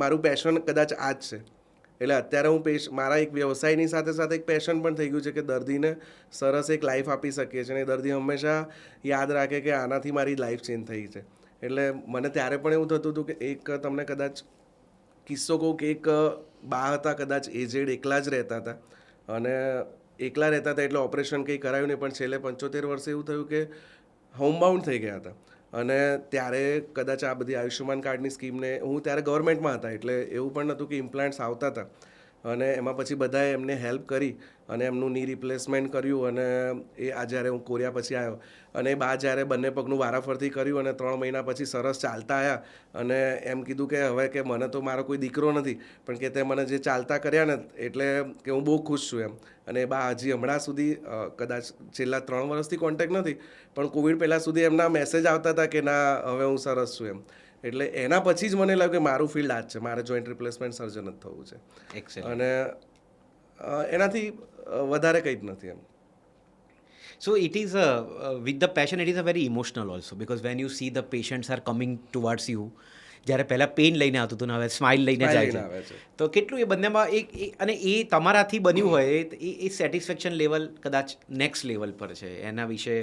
મારું પેશન કદાચ આ જ છે. એટલે અત્યારે હું મારા એક વ્યવસાયની સાથે સાથે એક પેશન પણ થઈ ગયું છે કે દર્દીને સરસ એક લાઈફ આપી શકીએ છીએ, અને દર્દી હંમેશા યાદ રાખે કે આનાથી મારી લાઈફ ચેન્જ થઈ છે. એટલે મને ત્યારે પણ એવું થતું હતું કે એક તમને કદાચ કિસ્સો કહું કે એક બા હતા, કદાચ એજેડ, એકલા જ રહેતા હતા, અને એકલા રહેતા હતા એટલે ઓપરેશન કંઈ કરાયું નહીં, પણ છેલ્લે 75 વર્ષે એવું થયું કે હોમબાઉન્ડ થઈ ગયા હતા. અને ત્યારે કદાચ આ બધી આયુષ્યમાન કાર્ડની સ્કીમને, હું ત્યારે ગવર્મેન્ટમાં હતા, એટલે એવું પણ નહોતું કે ઇમ્પ્લાન્ટ્સ આવતા હતા. અને એમાં પછી બધાએ એમને હેલ્પ કરી અને એમનું ની રિપ્લેસમેન્ટ કર્યું. અને એ આ જ્યારે હું કોરિયા પછી આવ્યો, અને બા જ્યારે બંને પગનું વારાફરતી કર્યું અને 3 મહિના પછી સરસ ચાલતા આવ્યા, અને એમ કીધું કે હવે કે મને તો મારો કોઈ દીકરો નથી, પણ કે તે મને જે ચાલતા કર્યા ને, એટલે કે હું બહુ ખુશ છું એમ. અને બા હજી હમણાં સુધી, કદાચ છેલ્લા 3 વર્ષથી કોન્ટેક્ટ નથી, પણ કોવિડ પહેલાં સુધી એમના મેસેજ આવતા હતા કે ના, હવે હું સરસ છું એમ. એટલે એના પછી જ મને લાગ્યું કે મારું ફિલ્ડ આ જ છે, મારે જોઈન્ટ રિપ્લેસમેન્ટ સર્જન જ થવું છે. એક્સેલન્ટ. અને એનાથી વધારે કંઈ જ નથી એમ. So it is with the passion, it is a very emotional also, because when you see the patients are coming towards you, જ્યારે પહેલાં પેઇન લઈને આવતું હતું ને હવે સ્માઇલ લઈને Smile જાય લઈને આવે છે, છે. તો કેટલું એ બંનેમાં અને એ તમારાથી બન્યું હોય એ સેટિસ્ફેક્શન લેવલ કદાચ નેક્સ્ટ લેવલ પર છે. એના વિશે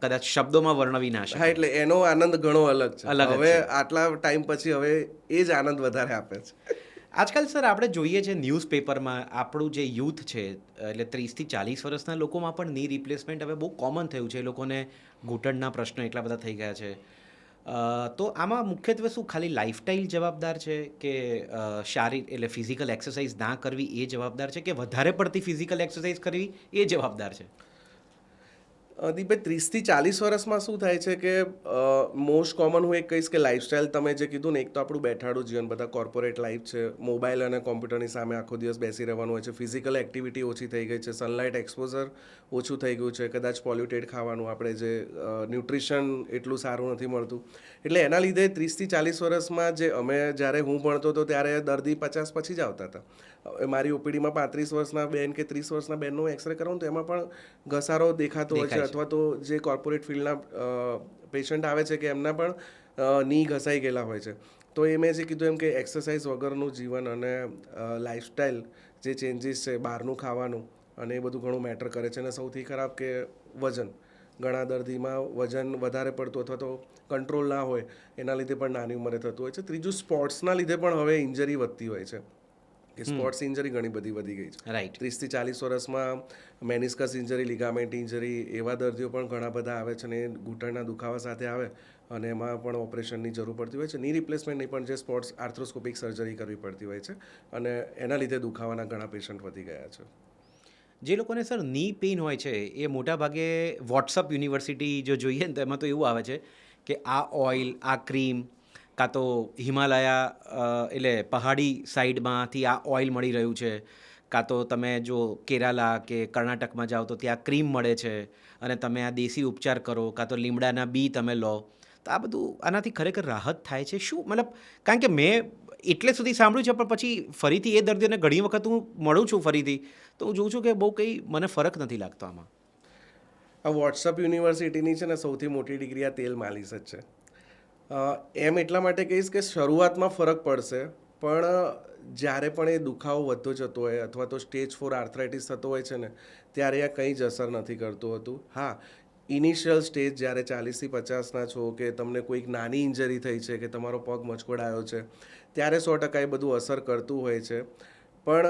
કદાચ શબ્દોમાં વર્ણવી ના હા, શકાય. એટલે એનો આનંદ ઘણો અલગ છે. અલગ જ હવે છે. આટલા ટાઈમ પછી હવે એ જ આનંદ વધારે આપે છે. આજકાલ સર આપણે જોઈએ છે ન્યૂઝપેપરમાં આપણું જે યુથ છે, એટલે 30 થી 40 વર્ષના લોકોમાં પણ ની રિપ્લેસમેન્ટ હવે બહુ કોમન થયું છે. એ લોકોને ઘૂંટણના પ્રશ્નો એટલા બધા થઈ ગયા છે. તો આમાં મુખ્યત્વે શું ખાલી લાઇફસ્ટાઇલ જવાબદાર છે, કે શારીરિક એટલે ફિઝિકલ એક્સરસાઇઝ ના કરવી એ જવાબદાર છે, કે વધારે પડતી ફિઝિકલ એક્સરસાઇઝ કરવી એ જવાબદાર છે? દીપભાઈ, 30 થી 40 વર્ષમાં શું થાય છે કે મોસ્ટ કોમન હું એક કહીશ કે લાઇફસ્ટાઇલ તમે જે કીધું ને, એક તો આપણું બેઠાડું જીવન, બધા કોર્પોરેટ લાઈફ છે, મોબાઈલ અને કોમ્પ્યુટરની સામે આખો દિવસ બેસી રહેવાનું હોય છે, ફિઝિકલ એક્ટિવિટી ઓછી થઈ ગઈ છે, સનલાઇટ એક્સપોઝર ઓછું થઈ ગયું છે, કદાચ પોલ્યુટેડ ખાવાનું, આપણે જે ન્યુટ્રિશન એટલું સારું નથી મળતું. એટલે એના લીધે 30 થી 40 વર્ષમાં જે જ્યારે હું ભણતો હતો ત્યારે દર્દી 50 પછી જ આવતા હતા. મારી ઓપીડીમાં 35 વર્ષના બેન કે 30 વર્ષના બેનનો એક્સરે કરાવું તો એમાં પણ ઘસારો દેખાતો હોય છે, અથવા તો જે કોર્પોરેટ ફિલ્ડના પેશન્ટ આવે છે કે એમના પણ ની ઘસાઈ ગયેલા હોય છે. તો એ મેં જે કીધું એમ કે એક્સરસાઇઝ વગરનું જીવન અને લાઈફસ્ટાઈલ જે ચેન્જીસ છે, બહારનું ખાવાનું, અને એ બધું ઘણું મેટર કરે છે. અને સૌથી ખરાબ કે વજન, ઘણા દર્દીમાં વજન વધારે પડતું અથવા તો કંટ્રોલ ના હોય, એના લીધે પણ નાની ઉંમરે થતું હોય છે. ત્રીજું, સ્પોર્ટ્સના લીધે પણ હવે ઇન્જરી વધતી હોય છે, કે સ્પોર્ટ્સ ઇન્જરી ઘણી બધી વધી ગઈ છે. રાઈટ 30 થી 40 વર્ષમાં મેનિસ્કસ ઇન્જરી, લિગામેન્ટ ઇન્જરી એવા દર્દીઓ પણ ઘણા બધા આવે છે અને ઘૂંટણના દુખાવા સાથે આવે અને એમાં પણ ઓપરેશનની જરૂર પડતી હોય છે. ની રિપ્લેસમેન્ટ નહીં પણ જે સ્પોર્ટ્સ આર્થ્રોસ્કોપિક સર્જરી કરવી પડતી હોય છે અને એના લીધે દુખાવાના ઘણા પેશન્ટ વધી ગયા છે. જે લોકોને સર ની પેઇન હોય છે એ મોટાભાગે વોટ્સઅપ યુનિવર્સિટી જો જોઈએ ને તો એમાં તો એવું આવે છે કે આ ઓઇલ, આ ક્રીમ, કાં તો હિમાલયા એટલે પહાડી સાઈડમાંથી આ ઓઇલ મળી રહ્યું છે, કાં તો તમે જો કેરાલા કે કર્ણાટકમાં જાઓ તો ત્યાં ક્રીમ મળે છે અને તમે આ દેશી ઉપચાર કરો, કાં તો લીમડાના બી તમે લો. તો આ બધું આનાથી ખરેખર રાહત થાય છે શું? મતલબ કારણ કે મેં એટલે સુધી સાંભળ્યું છે પણ પછી ફરીથી એ દર્દીઓને ઘણી વખત હું મળું છું ફરીથી તો હું જોઉં છું કે બહુ કંઈ મને ફરક નથી લાગતો આમાં. આ વોટ્સઅપ યુનિવર્સિટીની છે ને સૌથી મોટી ડિગ્રી આ તેલ માલિશ જ છે. એમ એટલા માટે કહીશ કે શરૂઆતમાં ફરક પડશે પણ જ્યારે પણ એ દુખાવો વધતો જતો હોય અથવા તો સ્ટેજ 4 આર્થરાઇટિસ થતો હોય છે ને ત્યારે આ કંઈ જ અસર નથી કરતું હતું. હા, ઇનિશિયલ સ્ટેજ જ્યારે 40 થી 50ના છો કે તમને કોઈક નાની ઇન્જરી થઈ છે કે તમારો પગ મચકોડાયો છે ત્યારે 100% એ બધું અસર કરતું હોય છે. પણ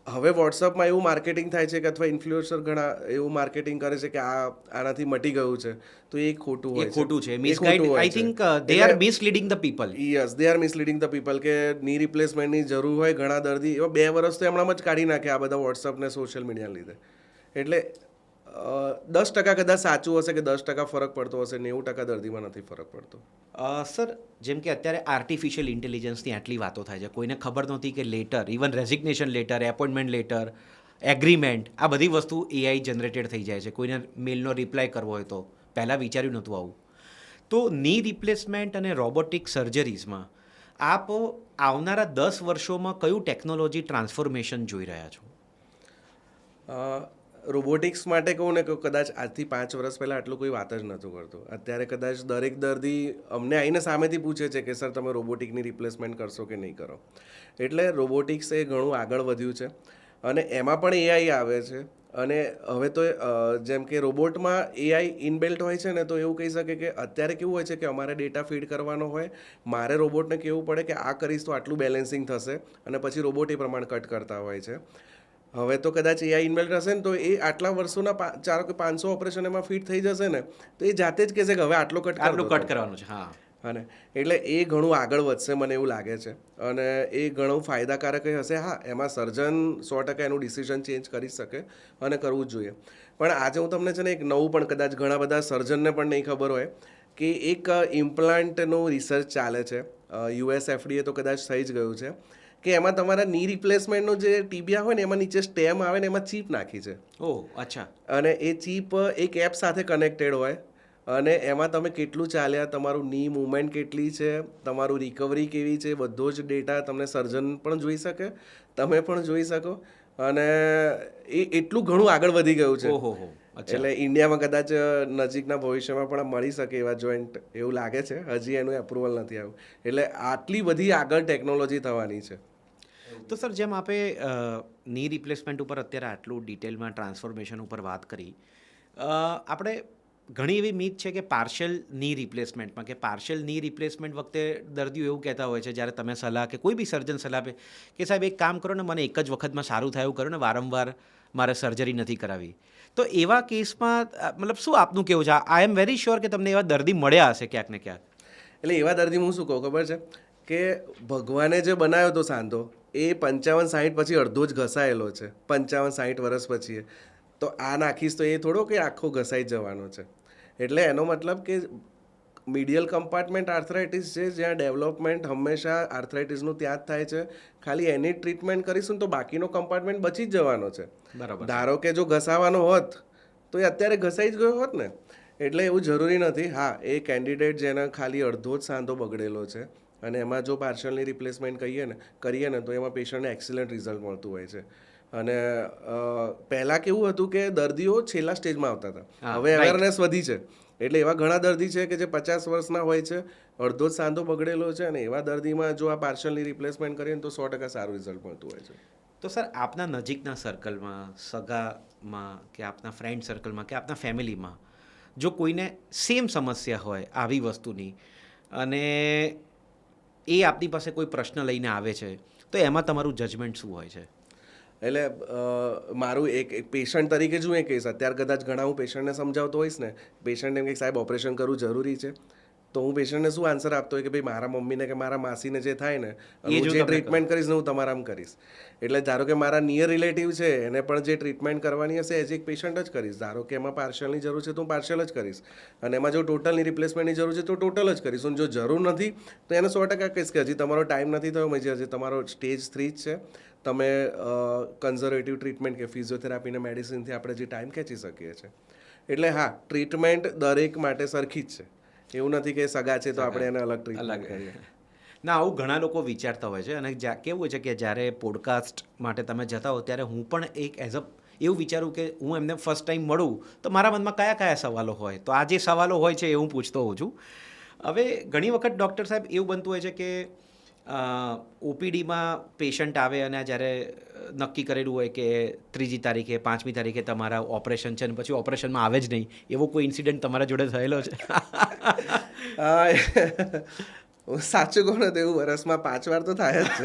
હવે વોટ્સઅપમાં એવું માર્કેટિંગ થાય છે કે અથવા ઇન્ફ્લુએન્સર ઘણા એવું માર્કેટિંગ કરે છે કે આનાથી મટી ગયું છે તો એ ખોટું હોય એ ખોટું છે. Misguide I think they are misleading the people. Yes, they are misleading the people કે ની રિપ્લેસમેન્ટની જરૂર હોય. ઘણા દર્દી એવા 2 વર્ષ તો એમણામ જ કાઢી નાખે આ બધા વોટ્સઅપ ને સોશિયલ મીડિયાના લીધે. એટલે 10% કદાચ સાચું હશે કે 10% ફરક પડતો હશે, 90% દર્દીમાં નથી ફરક પડતો. સર જેમ કે અત્યારે આર્ટિફિશિયલ ઇન્ટેલિજન્સની આટલી વાતો થાય છે, કોઈને ખબર નહોતી કે letter, even resignation letter, appointment letter, agreement, આ બધી વસ્તુ એઆઈ જનરેટેડ થઈ જાય છે. કોઈને મેલનો રિપ્લાય કરવો હોય તો પહેલાં વિચાર્યું નહોતું આવું. તો ની રિપ્લેસમેન્ટ અને રોબોટિક સર્જરીઝમાં આપ આવનારા 10 વર્ષોમાં કયું ટેકનોલોજી ટ્રાન્સફોર્મેશન જોઈ રહ્યા છો? રોબોટિક્સ માટે કહું ને કે કદાચ આજથી 5 વર્ષ પહેલાં આટલું કોઈ વાત જ નહોતું કરતું. અત્યારે કદાચ દરેક દર્દી અમને આવીને સામેથી પૂછે છે કે સર તમે રોબોટિકની રિપ્લેસમેન્ટ કરશો કે નહીં કરો. એટલે રોબોટિક્સ એ ઘણું આગળ વધ્યું છે અને એમાં પણ એઆઈ આવે છે. અને હવે તો જેમ કે રોબોટમાં એઆઈ ઇનબિલ્ટ હોય છે ને તો એવું કહી શકે કે અત્યારે કેવું હોય છે કે અમારે ડેટા ફીડ કરવાનો હોય, મારે રોબોટને કહેવું પડે કે આ કરીશ તો આટલું બેલેન્સિંગ થશે અને પછી રોબોટ એ પ્રમાણે કટ કરતા હોય છે. હવે તો કદાચ એઆઈ ઇનબિલ્ટ હશે ને તો એ આટલા વર્ષોના ચારો કે 500 ઓપરેશન એમાં ફિટ થઈ જશે ને તો એ જાતે જ કહેશે કે હવે આટલું કટ કરવાનું છે. હા, અને એટલે એ ઘણું આગળ વધશે મને એવું લાગે છે અને એ ઘણું ફાયદાકારક હશે. હા, એમાં સર્જન 100% એનું ડિસિઝન ચેન્જ કરી શકે અને કરવું જ જોઈએ. પણ આજે હું તમને છે ને એક નવું પણ કદાચ ઘણા બધા સર્જનને પણ નહીં ખબર હોય કે એક ઇમ્પ્લાન્ટનું રિસર્ચ ચાલે છે. યુએસ FDA તો કદાચ થઈ જ ગયું છે કે એમાં તમારા ની રિપ્લેસમેન્ટનો જે ટીબિયા હોય ને એમાં નીચે સ્ટેમ આવે ને એમાં ચીપ નાખી છે. ઓહ અચ્છા. અને એ ચીપ એક એપ સાથે કનેક્ટેડ હોય અને એમાં તમે કેટલું ચાલ્યા, તમારું ની મૂવમેન્ટ કેટલી છે, તમારું રિકવરી કેવી છે, બધો જ ડેટા તમને સર્જન પણ જોઈ શકે, તમે પણ જોઈ શકો. અને એ એટલું ઘણું આગળ વધી ગયું છે. ઓહો. એટલે ઇન્ડિયામાં કદાચ નજીકના ભવિષ્યમાં પણ મળી શકે એવા જોઈન્ટ એવું લાગે છે. હજી એનું એપ્રુવલ નથી આવ્યું. એટલે આટલી બધી આગળ ટેકનોલોજી થવાની છે. તો સર જેમ આપે ની રિપ્લેસમેન્ટ ઉપર અત્યારે આટલું ડિટેલમાં ટ્રાન્સફોર્મેશન ઉપર વાત કરી, આપણે ઘણી એવી મીથ છે કે પાર્શિયલ ની રિપ્લેસમેન્ટમાં કે પાર્શિયલ ની રિપ્લેસમેન્ટ વખતે દર્દીઓ એવું કહેતા હોય છે જ્યારે તમે સલાહ કે કોઈ બી સર્જન સલાહ આપે કે સાહેબ એક કામ કરો ને, મને એક જ વખતમાં સારું થાય એવું કરો ને, વારંવાર મારે સર્જરી નથી કરાવી. તો એવા કેસમાં મતલબ શું આપનું કેવું છે? આઈ એમ વેરી શ્યોર કે તમને એવા દર્દી મળ્યા હશે ક્યાંક ને ક્યાંક. એટલે એવા દર્દી હું શું કહું ખબર છે કે ભગવાને જે બનાવ્યો હતો સાંધો એ 55-60 પછી અડધો જ ઘસાયેલો છે. 55-60 વર્ષ પછી તો આ નાખીશ તો એ થોડો કે આખો ઘસાઈ જવાનો છે. એટલે એનો મતલબ કે મીડિયલ કમ્પાર્ટમેન્ટ આર્થરાઇટિસ છે જ્યાં ડેવલપમેન્ટ હંમેશા આર્થરાઇટિસનું ત્યાં જ થાય છે. ખાલી એની ટ્રીટમેન્ટ કરીશું તો બાકીનો કમ્પાર્ટમેન્ટ બચી જ જવાનો છે. બરાબર. ધારો કે જો ઘસાવાનો હોત તો એ અત્યારે ઘસાઈ જ ગયો હોત ને. એટલે એવું જરૂરી નથી. હા, એ કેન્ડિડેટ જેના ખાલી અડધો જ સાંધો બગડેલો છે અને એમાં જો પાર્શિયલની રિપ્લેસમેન્ટ કરીએ ને તો એમાં પેશન્ટને એક્સિલન્ટ રિઝલ્ટ મળતું હોય છે. અને પહેલાં કેવું હતું કે દર્દીઓ છેલ્લા સ્ટેજમાં આવતા હતા, હવે અવેરનેસ વધી છે. એટલે એવા ઘણા દર્દી છે કે જે 50 વર્ષના હોય છે, અડધો જ સાંધો બગડેલો છે અને એવા દર્દીમાં જો આ પાર્શિયલની રિપ્લેસમેન્ટ કરીએ ને તો 100% સારું રિઝલ્ટ મળતું હોય છે. તો સર આપના નજીકના સર્કલમાં, સગામાં કે આપના ફ્રેન્ડ સર્કલમાં કે આપના ફેમિલીમાં જો કોઈને સેમ સમસ્યા હોય આવી વસ્તુની અને એ આપની પાસે કોઈ પ્રશ્ન લઈને આવે છે તો એમાં તમારું જજમેન્ટ શું હોય છે? એટલે મારું એક પેશન્ટ તરીકે જો એ કહીશ, અત્યારે કદાચ ઘણા હું પેશન્ટને સમજાવતો હોઈશ ને, પેશન્ટ એમ કે સાહેબ ઓપરેશન કરવું જરૂરી છે, તો હું પેશન્ટને શું આન્સર આપતો હોય કે ભાઈ મારા મમ્મીને કે મારા માસીને જે થાય ને, એ હું જો જે તમે ટ્રીટમેન્ટ કરીશ ને હું તમારામાં કરીશ. એટલે ધારો કે મારા નિયર રિલેટિવ છે એને પણ જે ટ્રીટમેન્ટ કરવાની હશે એઝ એક પેશન્ટ જ કરીશ. ધારો કે એમાં પાર્શિયલની જરૂર છે તો હું પાર્શિયલ જ કરીશ, અને એમાં જો ટોટલની રિપ્લેસમેન્ટની જરૂર છે તો ટોટલ જ કરીશ. અને જો જરૂર નથી તો એને 100% કહીશ કે હજી તમારો ટાઈમ નથી થયો, હજી તમારો સ્ટેજ 3 જ છે, તમે કન્ઝર્વેટિવ ટ્રીટમેન્ટ કે ફિઝિયોથેરાપીને મેડિસિનથી આપણે જે ટાઈમ ખેંચી શકીએ છીએ. એટલે હા, ટ્રીટમેન્ટ દરેક માટે સરખી જ છે. એવું નથી કે સગા છે તો આપણે એને અલગ ટ્રીટમેન્ટ કરીએ. ના, આવું ઘણા લોકો વિચારતા હોય છે. અને કેવું હોય છે કે જ્યારે પોડકાસ્ટ માટે તમે જતા હો ત્યારે હું પણ એક એઝ અ એવું વિચારું કે હું એમને ફર્સ્ટ ટાઈમ મળું તો મારા મનમાં કયા કયા સવાલો હોય, તો આ જે સવાલો હોય છે એ હું પૂછતો હોઉં છું. હવે ઘણી વખત ડૉક્ટર સાહેબ એવું બનતું હોય છે કે ઓપીડીમાં પેશન્ટ આવે અને જ્યારે નક્કી કરેલું હોય કે 3જી તારીખે 5મી તારીખે તમારા ઓપરેશન છે, અને પછી ઓપરેશનમાં આવે જ નહીં, એવો કોઈ ઇન્સિડન્ટ તમારા જોડે થયેલો છે? હું સાચું કહું ને તો એવું વર્ષમાં 5 વાર તો થાય જ છે.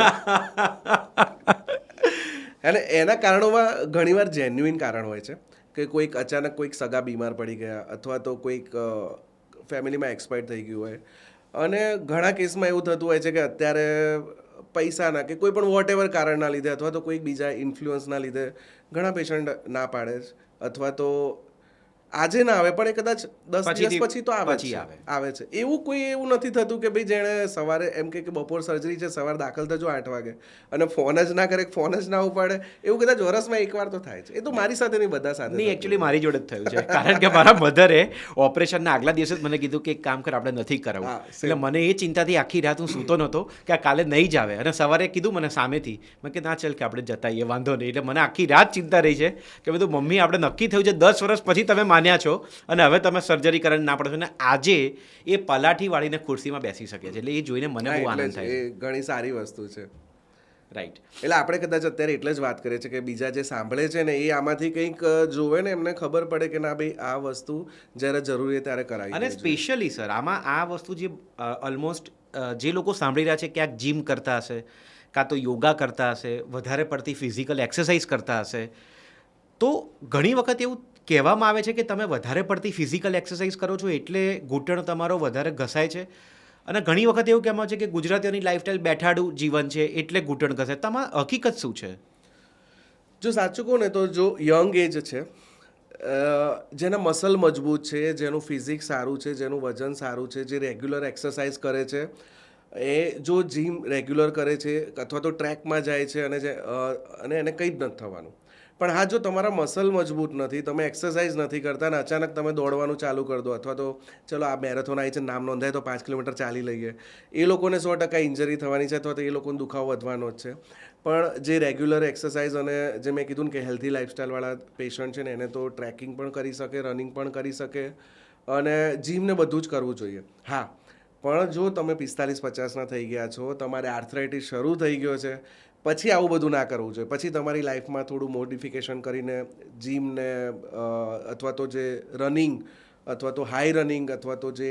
અને એના કારણોમાં ઘણીવાર જેન્યુઇન કારણ હોય છે કે કોઈક અચાનક કોઈક સગા બીમાર પડી ગયા, અથવા તો કોઈક ફેમિલીમાં એક્સપાયર થઈ ગયું હોય. અને ઘણા કેસમાં એવું થતું હોય છે કે અત્યારે પૈસાના કે કોઈ પણ વોટ એવર કારણના લીધે, અથવા તો કોઈક બીજા ઇન્ફ્લુઅન્સના લીધે ઘણા પેશન્ટ ના પાડે છે, અથવા તો આજે ના આવે પણ એ કદાચ 10 દિવસ પછી તો આવે છે. એવું કોઈ એવું નથી થતું કે ભાઈ જેણે સવારે એમ કે બપોર સર્જરી છે, સવારે દાખલ થજો 8 વાગે, અને ફોન જ ના કરે, ફોન જ ના ઉપાડે. એવું કદાચ વર્ષમાં એકવાર તો થાય છે. એ તો મારી સાથે નહીં, બધા સાથે નહીં, એકચ્યુઅલી મારી જોડે જ થયું છે. કારણ કે મારા મધરે ઓપરેશનના આગલા દિવસે જ મને કીધું કે એક કામ કર, આપણે નથી કરાવવું. એટલે મને એ ચિંતાથી આખી રાત હું સૂતો નહોતો કે આ કાલે નહીં જ આવે. અને સવારે કીધું મને સામેથી, મેં કે ના ચાલ કે આપણે જતા આવીએ, વાંધો નહીં. એટલે મને આખી રાત ચિંતા રહી છે કે બધું મમ્મી આપણે નક્કી થયું છે, 10 વર્ષ પછી તમે માન્યા છો અને હવે તમે સર્જરી કરીને ના પડો છો. અને આજે એ પલાઠી વાળીને ખુરશીમાં બેસી શકે છે. એટલે એ જોઈને મને બહુ આનંદ થાય છે. એ ઘણી સારી વસ્તુ છે. રાઈટ. એટલે આપણે કદાચ અત્યારે એટલે જ વાત કરીએ છીએ કે બીજા જે સાંભળે છે ને એ આમાંથી કંઈક જોવે ને એમને ખબર પડે કે ના ભાઈ આ વસ્તુ જ્યારે જરૂરી હોય ત્યારે કરાવી. અને સ્પેશિયલી સર આમાં આ વસ્તુ જે ઓલમોસ્ટ જે લોકો સાંભળી રહ્યા છે, ક્યાંક જીમ કરતા હશે, કાં તો યોગા કરતા હશે, વધારે પડતી ફિઝિકલ એક્સરસાઇઝ કરતા હશે, તો ઘણી વખત એવું કહેવામાં આવે છે કે તમે વધારે પડતી ફિઝિકલ એક્સરસાઇઝ કરો છો એટલે ઘૂંટણ તમારો વધારે ઘસાય છે. અને ઘણી વખત એવું કહેવામાં આવે છે કે ગુજરાતીઓની લાઈફસ્ટાઈલ બેઠાડું જીવન છે એટલે ઘૂંટણ ઘસે. તમારી હકીકત શું છે? જો સાચું કહું ને તો જો યંગ એજ છે, જેના મસલ મજબૂત છે, જેનું ફિઝિક સારું છે, જેનું વજન સારું છે, જે રેગ્યુલર એક્સરસાઇઝ કરે છે, એ જો જીમ રેગ્યુલર કરે છે અથવા તો ટ્રેકમાં જાય છે, અને એને કંઈ જ નથી થવાનું. પણ હા, જો તમારા મસલ મજબૂત નથી, તમે એક્સરસાઇઝ નથી કરતા અને અચાનક તમે દોડવાનું ચાલુ કરી દો, અથવા તો ચલો આ મેરેથોન આવી છે, નામ નોંધાય તો 5 કિલોમીટર ચાલી લઈએ, એ લોકોને 100% ઇન્જરી થવાની છે, અથવા તો એ લોકોનો દુખાવો વધવાનો જ છે. પણ જે રેગ્યુલર એક્સરસાઇઝ અને જે મેં કીધું ને કે હેલ્ધી લાઇફસ્ટાઇલવાળા પેશન્ટ છે ને એને તો ટ્રેકિંગ પણ કરી શકે, રનિંગ પણ કરી શકે, અને જીમને બધું જ કરવું જોઈએ. હા, પણ જો તમે 45-50ના થઈ ગયા છો, તમારે આર્થરાઇટિસ શરૂ થઈ ગયો છે, પછી આવું બધું ના કરવું જોઈએ. પછી તમારી લાઈફમાં થોડું મોડિફિકેશન કરીને જીમને અથવા તો જે રનિંગ અથવા તો હાઈ રનિંગ અથવા તો જે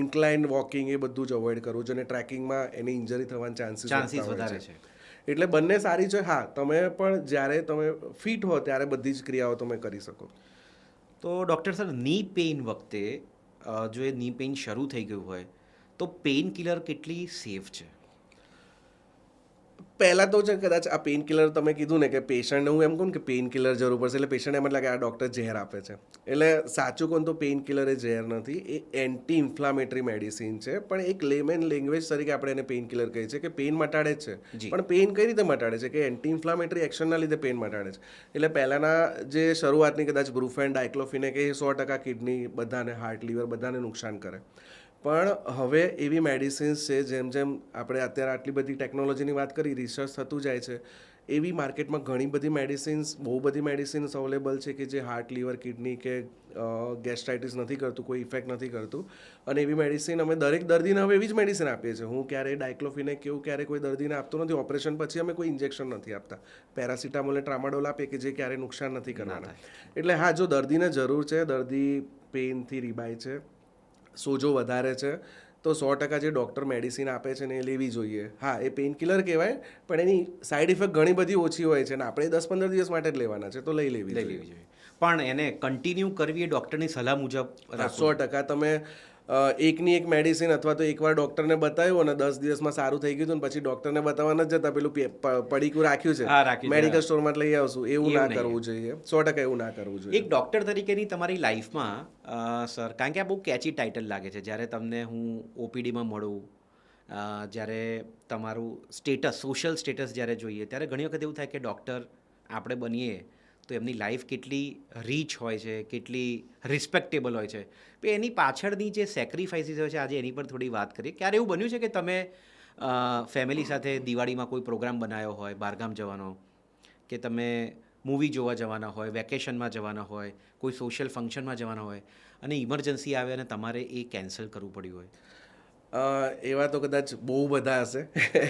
ઇન્ક્લાઇન વોકિંગ એ બધું જ અવોઇડ કરવું જોઈએ. અને ટ્રેકિંગમાં એની ઇન્જરી થવાના ચાન્સીસ વધારે છે. એટલે બંને સારી છે. હા, તમે પણ જ્યારે તમે ફિટ હો ત્યારે બધી જ ક્રિયાઓ તમે કરી શકો. તો ડૉક્ટર સર, ની પેઇન વખતે જો એ ની પેઇન શરૂ થઈ ગયું હોય તો પેઇન કિલર કેટલી સેફ છે? પહેલાં તો છે કદાચ આ પેઇન કિલર તમે કીધું ને કે પેશન્ટને હું એમ કહું કે પેઇન કિલર જરૂર પડશે, એટલે પેશન્ટ એમ જ લાગે આ ડૉક્ટર ઝેર આપે છે. એટલે સાચું કહું તો પેઇન કિલર એ ઝેર નથી, એ એન્ટી ઇન્ફ્લામેટરી મેડિસિન છે. પણ એક લેમેન લેંગ્વેજ તરીકે આપણે એને પેઇન કિલર કહીએ છીએ કે પેઇન મટાડે જ છે. પણ પેઇન કઈ રીતે મટાડે છે કે એન્ટી ઇન્ફ્લામેટરી એક્શનના લીધે પેઇન મટાડે છે. એટલે પહેલાંના જે શરૂઆતની કદાચ બ્રુફેન, ડાયક્લોફિનેક એ 100% કિડની બધાને, હાર્ટ, લીવર બધાને નુકસાન કરે. પણ હવે એવી મેડિસિન્સ છે, જેમ જેમ આપણે અત્યારે આટલી બધી ટેકનોલોજીની વાત કરી, રિસર્ચ થતું જાય છે, એવી માર્કેટમાં ઘણી બધી મેડિસિન્સ, બહુ બધી મેડિસિન્સ અવેલેબલ છે કે જે હાર્ટ, લીવર, કિડની કે ગેસ્ટ્રાઇટિસ નથી કરતું, કોઈ ઇફેક્ટ નથી કરતું. અને એવી મેડિસિન અમે દરેક દર્દીને હવે એવી જ મેડિસિન આપીએ છીએ. હું ક્યારેય ડાયક્લોફિનેક કે એવું ક્યારેય કોઈ દર્દીને આપતો નથી. ઓપરેશન પછી અમે કોઈ ઇન્જેક્શન નથી આપતા. પેરાસિટામોલ અને ટ્રામાડોલ આપીએ કે જે ક્યારેય નુકસાન નથી કરવાના. એટલે હા, જો દર્દીને જરૂર છે, દર્દી પેઇનથી રીબાય છે, સોજો વધારે છે, તો 100% જે ડૉક્ટર મેડિસિન આપે છે ને એ લેવી જોઈએ. હા, એ પેઇન કિલર કહેવાય, પણ એની સાઈડ ઇફેક્ટ ઘણી બધી ઓછી હોય છે, અને આપણે 10-15 દિવસ માટે જ લેવાના છે, તો લઈ લેવી લઈ જોઈએ. લેવી જોઈએ પણ એને કન્ટિન્યુ કરવી એ ડૉક્ટરની સલાહ મુજબ રાખવું 100% તમે એકની એક મેડિસિન અથવા તો એકવાર ડૉક્ટરને બતાવ્યું અને 10 દિવસમાં સારું થઈ ગયું હતું ને પછી ડૉક્ટરને બતાવવા નથી જતા, પેલું પડીકું રાખ્યું છે, હા, રાખ્યું છે, મેડિકલ હા. સ્ટોરમાં લઈ આવશું, એવું એવું ના નહીં. કરવું જોઈએ. 100% એવું ના કરવું જોઈએ. એક ડૉક્ટર તરીકેની તમારી લાઈફમાં સર, કારણ કે આ બહુ કેચી ટાઇટલ લાગે છે જ્યારે તમને હું ઓપીડીમાં મળું, જ્યારે તમારું સ્ટેટસ, સોશિયલ સ્ટેટસ જ્યારે જોઈએ ત્યારે ઘણી વખત એવું થાય કે ડૉક્ટર આપણે બનીએ તો એમની લાઈફ કેટલી રીચ હોય છે, કેટલી રિસ્પેક્ટેબલ હોય છે, તો એની પાછળની જે સેક્રિફાઈસીસ હોય છે આજે એની પર થોડી વાત કરીએ. ક્યારે એવું બન્યું છે કે તમે ફેમિલી સાથે દિવાળીમાં કોઈ પ્રોગ્રામ બનાવ્યો હોય, બહારગામ જવાનો, કે તમે મૂવી જોવા જવાના હોય, વેકેશનમાં જવાના હોય, કોઈ સોશિયલ ફંક્શનમાં જવાના હોય અને ઇમરજન્સી આવે અને તમારે એ કેન્સલ કરવું પડ્યું હોય? એવા તો કદાચ બહુ બધા હશે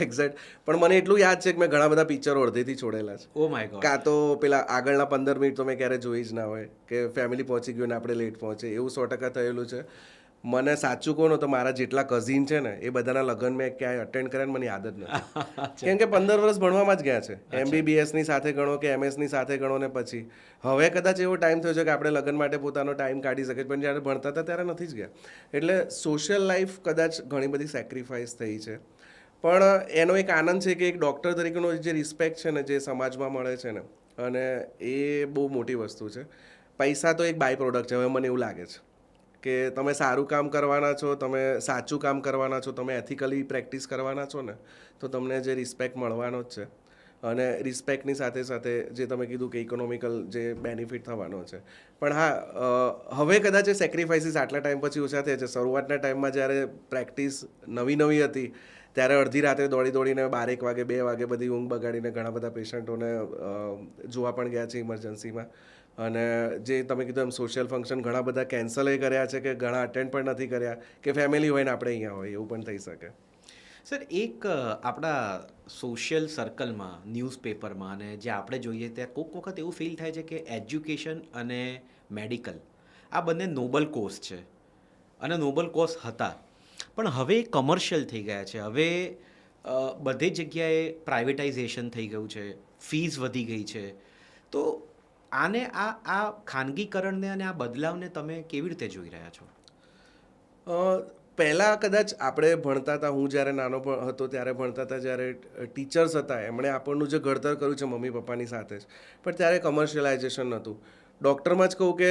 એક્ઝેક્ટ, પણ મને એટલું યાદ છે કે મેં ઘણા બધા પિક્ચરો અડધેથી છોડેલા છે. Oh my God. કાં તો પેલા આગળના 15 મિનિટ તો મેં ક્યારે જોઈ જ ના હોય, કે ફેમિલી પહોંચી ગયું ને આપણે લેટ પહોંચે, એવું 100% થયેલું છે. મને સાચું કહો ને તો મારા જેટલા કઝિન છે ને એ બધાના લગ્ન મેં ક્યાંય અટેન્ડ કર્યા ને મને યાદ જ નથી. કેમ કે 15 વર્ષ ભણવામાં જ ગયા છે. MBBSની સાથે ગણો કે MSની સાથે ગણો ને પછી હવે કદાચ એવો ટાઈમ થયો છે કે આપણે લગ્ન માટે પોતાનો ટાઈમ કાઢી શકીએ, પણ જ્યારે ભણતા હતા ત્યારે નથી જ ગયા. એટલે સોશિયલ લાઈફ કદાચ ઘણી બધી સેક્રિફાઈસ થઈ છે, પણ એનો એક આનંદ છે કે એક ડૉક્ટર તરીકેનો જે રિસ્પેક્ટ છે ને જે સમાજમાં મળે છે ને, અને એ બહુ મોટી વસ્તુ છે. પૈસા તો એક બાય પ્રોડક્ટ છે. હવે મને એવું લાગે છે કે તમે સારું કામ કરવાના છો, તમે સાચું કામ કરવાના છો, તમે એથિકલી પ્રેક્ટિસ કરવાના છો ને, તો તમને જે રિસ્પેક્ટ મળવાનો જ છે. અને રિસ્પેક્ટની સાથે સાથે જે તમે કીધું કે ઇકોનોમિકલ જે બેનિફિટ થવાનો છે. પણ હા, હવે કદાચ એ સેક્રિફાઈસીસ આટલા ટાઈમ પછી ઓછા થયા છે. શરૂઆતના ટાઈમમાં જ્યારે પ્રેક્ટિસ નવી હતી ત્યારે અડધી રાત્રે દોડીને 12 વાગે 2 વાગે બધી ઊંઘ બગાડીને ઘણા બધા પેશન્ટોને જોવા પણ ગયા છે ઇમરજન્સીમાં. અને જે તમે કીધું એમ સોશિયલ ફંક્શન ઘણા બધા કેન્સલ કર્યા છે, કે ઘણા અટેન્ડ પણ નથી કર્યા, કે ફેમિલી હોય ને આપણે અહીંયા હોય, એવું પણ થઈ શકે. સર, એક આપણા સોશિયલ સર્કલમાં, ન્યૂઝપેપરમાં અને જે આપણે જોઈએ ત્યાં કોઈક વખત એવું ફીલ થાય છે કે એજ્યુકેશન અને મેડિકલ આ બંને નોબલ કોર્સ છે અને નોબલ કોર્સ હતા, પણ હવે કમર્શિયલ થઈ ગયા છે. હવે બધી જગ્યાએ પ્રાઇવેટાઇઝેશન થઈ ગયું છે, ફીસ વધી ગઈ છે. તો આને આ ખાનગીકરણને અને આ બદલાવને તમે કેવી રીતે જોઈ રહ્યા છો? પહેલાં કદાચ આપણે ભણતા હતા, હું જ્યારે નાનો હતો ત્યારે ભણતા હતા, જ્યારે ટીચર્સ હતા એમણે આપણનું જે ઘડતર કર્યું છે મમ્મી પપ્પાની સાથે જ, પણ ત્યારે કમર્શિયલાઇઝેશન નહોતું. ડૉક્ટરમાં જ કહું કે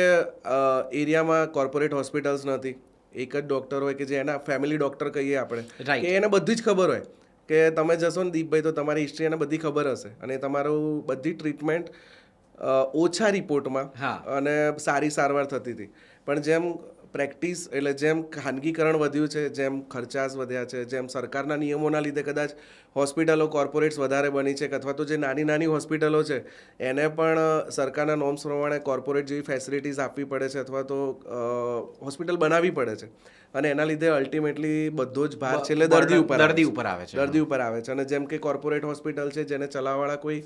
એરિયામાં કોર્પોરેટ હોસ્પિટલ્સ નથી. એક જ ડૉક્ટર હોય કે જે એના ફેમિલી ડૉક્ટર કહીએ આપણે, Right. કે એને બધી જ ખબર હોય, કે તમે જશો ને દીપભાઈ તો તમારી હિસ્ટ્રી એને બધી ખબર હશે, અને તમારું બધી ટ્રીટમેન્ટ ઓછા રિપોર્ટમાં હા. અને સારી સારવાર થતી હતી. પણ જેમ પ્રેક્ટિસ એટલે જેમ ખાનગીકરણ વધ્યું છે, જેમ ખર્ચાસ વધ્યા છે, જેમ સરકારના નિયમોના લીધે કદાચ હોસ્પિટલો કોર્પોરેટ્સ વધારે બની છે, અથવા તો જે નાની હોસ્પિટલો છે એને પણ સરકારના નોર્મ્સ પ્રમાણે કોર્પોરેટ જેવી ફેસિલિટીઝ આપવી પડે છે, અથવા તો હોસ્પિટલ બનાવવી પડે છે. અને એના લીધે અલ્ટિમેટલી બધો જ ભાર છેલ્લે દર્દી ઉપર આવે છે. દર્દી ઉપર આવે છે. અને જેમ કે કોર્પોરેટ હોસ્પિટલ છે જેને ચલાવવાળા કોઈ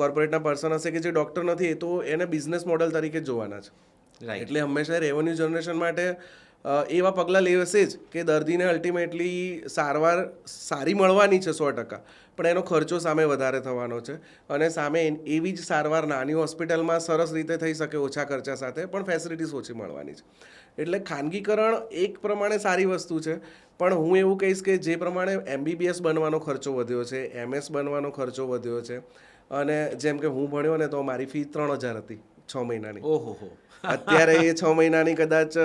કોર્પોરેટના પર્સન હશે કે જે ડૉક્ટર નથી, એ તો એને બિઝનેસ મોડલ તરીકે જ જોવાના છે. રાઈટ. એટલે હંમેશા રેવન્યુ જનરેશન માટે એવા પગલાં લેશે જ કે દર્દીને અલ્ટિમેટલી સારવાર સારી મળવાની છે 100%, પણ એનો ખર્ચો સામે વધારે થવાનો છે. અને સામે એવી જ સારવાર નાની હોસ્પિટલમાં સરસ રીતે થઈ શકે ઓછા ખર્ચા સાથે, પણ ફેસિલિટીઝ ઓછી મળવાની છે. એટલે ખાનગીકરણ એક પ્રમાણે સારી વસ્તુ છે, પણ હું એવું કહીશ કે જે પ્રમાણે MBBS બનવાનો ખર્ચો વધ્યો છે, MS બનવાનો ખર્ચો વધ્યો છે, અને જેમ કે હું ભણ્યો ને તો મારી ફી 3000 હતી 6 મહિનાની. ઓહો. અત્યારે એ 6 મહિનાની કદાચ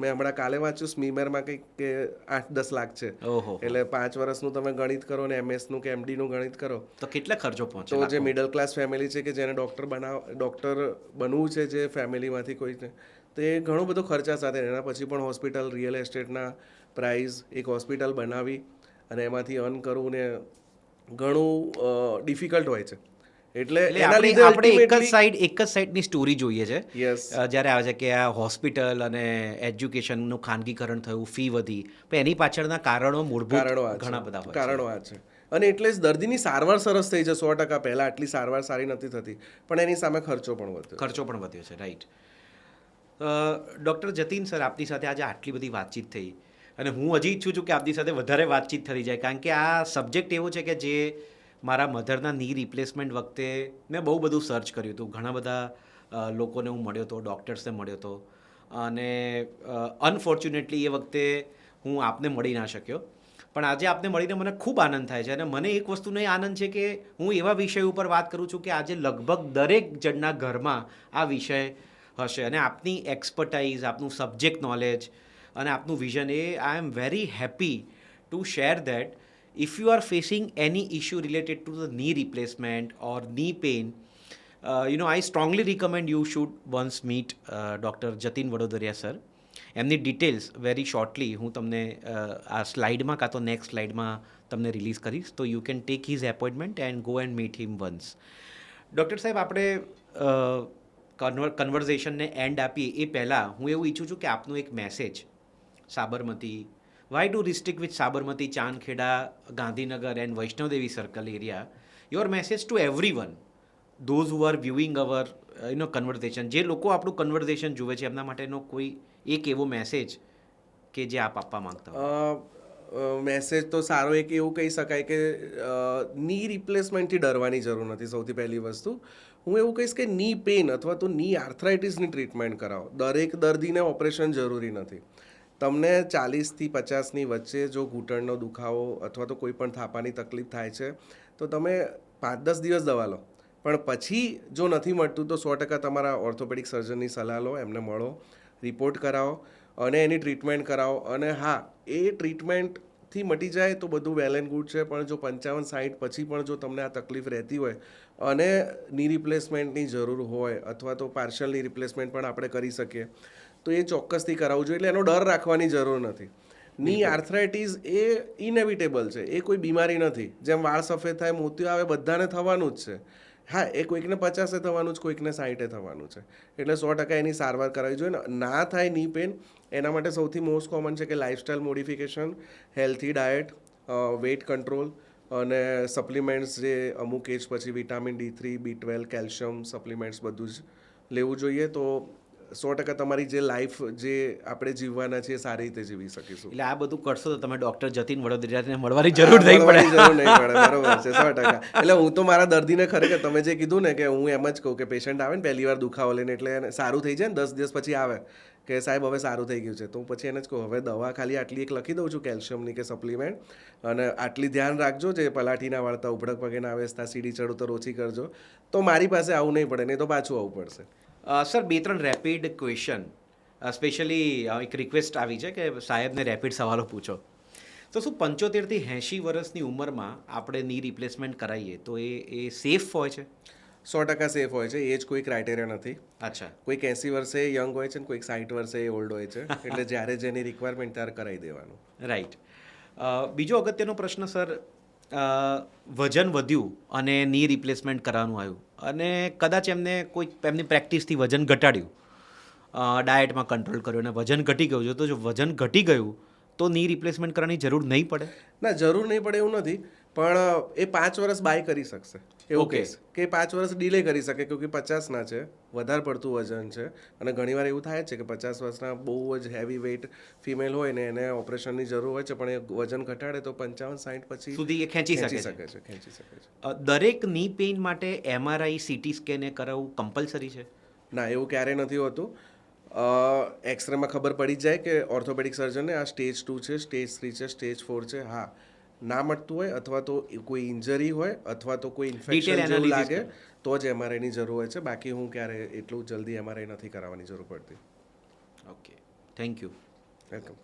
મેં હમણાં કાલે વાંચ્યું સ્મીમેરમાં કંઈક કે 8-10 લાખ છે. ઓહો. એટલે 5 વર્ષનું તમે ગણિત કરો ને MS નું કે MD નું ગણિત કરો તો કેટલા ખર્ચો પહોંચે? તો જે મિડલ ક્લાસ ફેમિલી છે કે જેને ડૉક્ટર બનવું છે, જે ફેમિલીમાંથી કોઈ છે, તો એ ઘણો બધો ખર્ચા સાથે એના પછી પણ હોસ્પિટલ, રિયલ એસ્ટેટના પ્રાઇસ, એક હોસ્પિટલ બનાવી અને એમાંથી અર્ન કરવું ને ઘણું ડિફિકલ્ટ હોય છે. એટલે એના લીધે આપણે એક જ ultimately- સાઈડની સ્ટોરી જોઈએ છે. Yes. જ્યારે આવે છે કે આ હોસ્પિટલ અને એજ્યુકેશનનું ખાનગીકરણ થયું, ફી વધી, પણ એની પાછળના કારણો મૂળભૂત કારણો આ ઘણા છે. બધા હોય કારણો આ છે. અને એટલે જ દર્દીની સારવાર સરસ થઈ છે 100%. પહેલાં આટલી સારવાર સારી નથી થતી, પણ એની સામે ખર્ચો પણ વધ્યો. ખર્ચો પણ વધ્યો છે. રાઈટ. ડૉક્ટર જતીન સર, આપની સાથે આજે આટલી બધી વાતચીત થઈ, અને હું હજી ઈચ્છું છું કે આપની સાથે વધારે વાતચીત થઈ જાય, કારણ કે આ સબ્જેક્ટ એવો છે કે જે મારા મધરના ની રિપ્લેસમેન્ટ વખતે મેં બહુ બધું સર્ચ કર્યું હતું, ઘણા બધા લોકોને હું મળ્યો હતો, ડૉક્ટર્સને મળ્યો હતો, અને અનફોર્ચ્યુનેટલી એ વખતે હું આપને મળી ના શક્યો. પણ આજે આપને મળીને મને ખૂબ આનંદ થાય છે, અને મને એક વસ્તુનો એ આનંદ છે કે હું એવા વિષય ઉપર વાત કરું છું કે આજે લગભગ દરેક જણના ઘરમાં આ વિષય હશે, અને આપની એક્સપર્ટાઇઝ, આપનું સબ્જેક્ટ નોલેજ અને આપનું vision, A I am very happy to share that if you are facing any issue related to the knee replacement or knee pain, I strongly recommend you should once meet Dr. Jatin Vadodariya sir. એમની details very shortly હું તમને આ સ્લાઇડમાં કાં તો next સ્લાઇડમાં તમને release કરીશ, તો you can take his appointment and go and meet him once. Doctor સાહેબ, આપણે કન્વર્ઝેશનને એન્ડ આપીએ એ પહેલાં હું એવું ઈચ્છું છું કે આપનો એક message Sabarmati, why to restrict with Sabarmati, Chandkheda, Gandhinagar and Vaishnav circle area? Your message to everyone, those who are viewing our conversation, જે લોકો આપણું કન્વર્ઝેશન જુએ છે, એમના માટેનો કોઈ એક એવો મેસેજ કે જે આપ આપવા માંગતા હો. મેસેજ તો સારો એક એવું કહી શકાય કે ની રિપ્લેસમેન્ટથી ડરવાની જરૂર નથી. સૌથી પહેલી વસ્તુ હું એવું કહીશ કે ની પેન અથવા તો ની આર્થરાઇટિસની ટ્રીટમેન્ટ કરાવો. દરેક દર્દીને ઓપરેશન જરૂરી નથી. તમને 40થી 50ની વચ્ચે જો ઘૂંટણનો દુખાવો અથવા તો કોઈ પણ થાપાની તકલીફ થાય છે તો તમે 5-10 દિવસ દવા લો, પણ પછી જો નથી મળતું તો 100% તમારા ઓર્થોપેડિક સર્જનની સલાહ લો, એમને મળો, રિપોર્ટ કરાવો અને એની ટ્રીટમેન્ટ કરાવો. અને હા, એ ટ્રીટમેન્ટથી મટી જાય તો બધું વેલ એન્ડ ગુડ છે, પણ જો 55-60 પછી પણ જો તમને આ તકલીફ રહેતી હોય અને ની રિપ્લેસમેન્ટની જરૂર હોય અથવા તો પાર્શિયલ ની રિપ્લેસમેન્ટ પણ આપણે કરી શકીએ, તો એ ચોક્કસથી કરાવવું જોઈએ. એટલે એનો ડર રાખવાની જરૂર નથી. ની આર્થરાઇટિસ એ ઇનેવિટેબલ છે, એ કોઈ બીમારી નથી. જેમ વાળ સફેદ થાય, મોતિયો આવે, બધાને થવાનું જ છે. હા, એ કોઈકને 50 થવાનું છે, કોઈકને 60 થવાનું છે. એટલે 100% એની સારવાર કરાવવી જોઈએ. ના થાય ની પેન, એના માટે સૌથી મોસ્ટ કોમન છે કે lifestyle modification, healthy diet, weight control અને સપ્લિમેન્ટ્સ, જે અમુક એજ પછી vitamin D3, B12, calcium supplements બધું જ લેવું જોઈએ. તો 100% તમારી જે લાઈફ જે આપણે જીવવાના છે એ સારી રીતે જીવી શકીશું. એટલે આ બધું કરશો તો તમે ડૉક્ટર જતીન વડોદરિયાને મળવાની જરૂર નહીં પડે. જરૂર નહીં પડે, બરોબર છે, 100%. એટલે હું તો મારા દર્દીને ખરેખર તમે જે કીધું ને કે હું એમ જ કહું કે પેશન્ટ આવે ને પહેલી વાર દુખાવો લઈને, એટલે એને સારું થઈ જાય ને 10 દિવસ પછી આવે કે સાહેબ હવે સારું થઈ ગયું છે, તો હું પછી એને જ કહું હવે દવા ખાલી આટલી એક લખી દઉં છું કેલ્શિયમની કે સપ્લિમેન્ટ, અને આટલી ધ્યાન રાખજો, જે પલાઠી ના વાળતા, ઉભડક પગે ના આવે, સીડી ચડુતર ઓછી કરજો, તો મારી પાસે આવું નહીં પડે, નહીં તો પાછું આવવું પડશે. સર, 2-3 રેપિડ ક્વેશ્ચન, સ્પેશિયલી એક રિક્વેસ્ટ આવી છે કે સાહેબને રેપિડ સવાલો પૂછો. તો શું 75થી 80 વર્ષની ઉંમરમાં આપણે ની રિપ્લેસમેન્ટ કરાવીએ તો એ સેફ હોય છે? 100% સેફ હોય છે. એ જ કોઈ ક્રાઇટેરિયા નથી. અચ્છા. કોઈક 80 વર્ષે યંગ હોય છે ને કોઈક 60 વર્ષે ઓલ્ડ હોય છે. એટલે જ્યારે જેની રિક્વાયરમેન્ટ ત્યારે કરાવી દેવાનું. રાઈટ. બીજો અગત્યનો પ્રશ્ન સર, વજન વધ્યું અને ની રિપ્લેસમેન્ટ કરવાનું આવ્યું, અને કદાચ એમની પ્રેક્ટિસથી વજન ઘટાડ્યું, ડાયટમાં કંટ્રોલ કર્યો અને વજન ઘટી ગયું છે, તો જો વજન ઘટી ગયું તો ની રિપ્લેસમેન્ટ કરવાની જરૂર નહીં પડે? ના, જરૂર નહીં પડે એવું નથી, પણ એ 5 વર્ષ બાય કરી શકશે. એવું કહીશ કે 5 વર્ષ ડિલે કરી શકે, કેમકે 50 ના છે, વધારે પડતું વજન છે, અને ઘણીવાર એવું થાય છે કે 50 વર્ષના બહુ જ હેવી વેઇટ ફિમેલ હોય ને એને ઓપરેશનની જરૂર હોય છે, પણ એ વજન ઘટાડે તો 55-60 પછી સુધી એ ખેંચી શકે છે. દરેક ની પેઇન માટે MRI, CT સ્કેન એ કરાવવું કમ્પલસરી છે? ના, એવું ક્યારેય નથી હોતું. એક્સરેમાં ખબર પડી જાય કે ઓર્થોપેડિક સર્જનને આ સ્ટેજ 2 છે, સ્ટેજ 3 છે, સ્ટેજ 4 છે. હા, ના મળતું હોય અથવા તો કોઈ ઇન્જરી હોય અથવા તો કોઈ ઇન્ફેક્શન જેવું લાગે તો જ MRIની જરૂર હોય છે. બાકી હું ક્યારે એટલું જલ્દી MRI નથી કરાવવાની જરૂર પડતી. Okay, thank you. વેલકમ.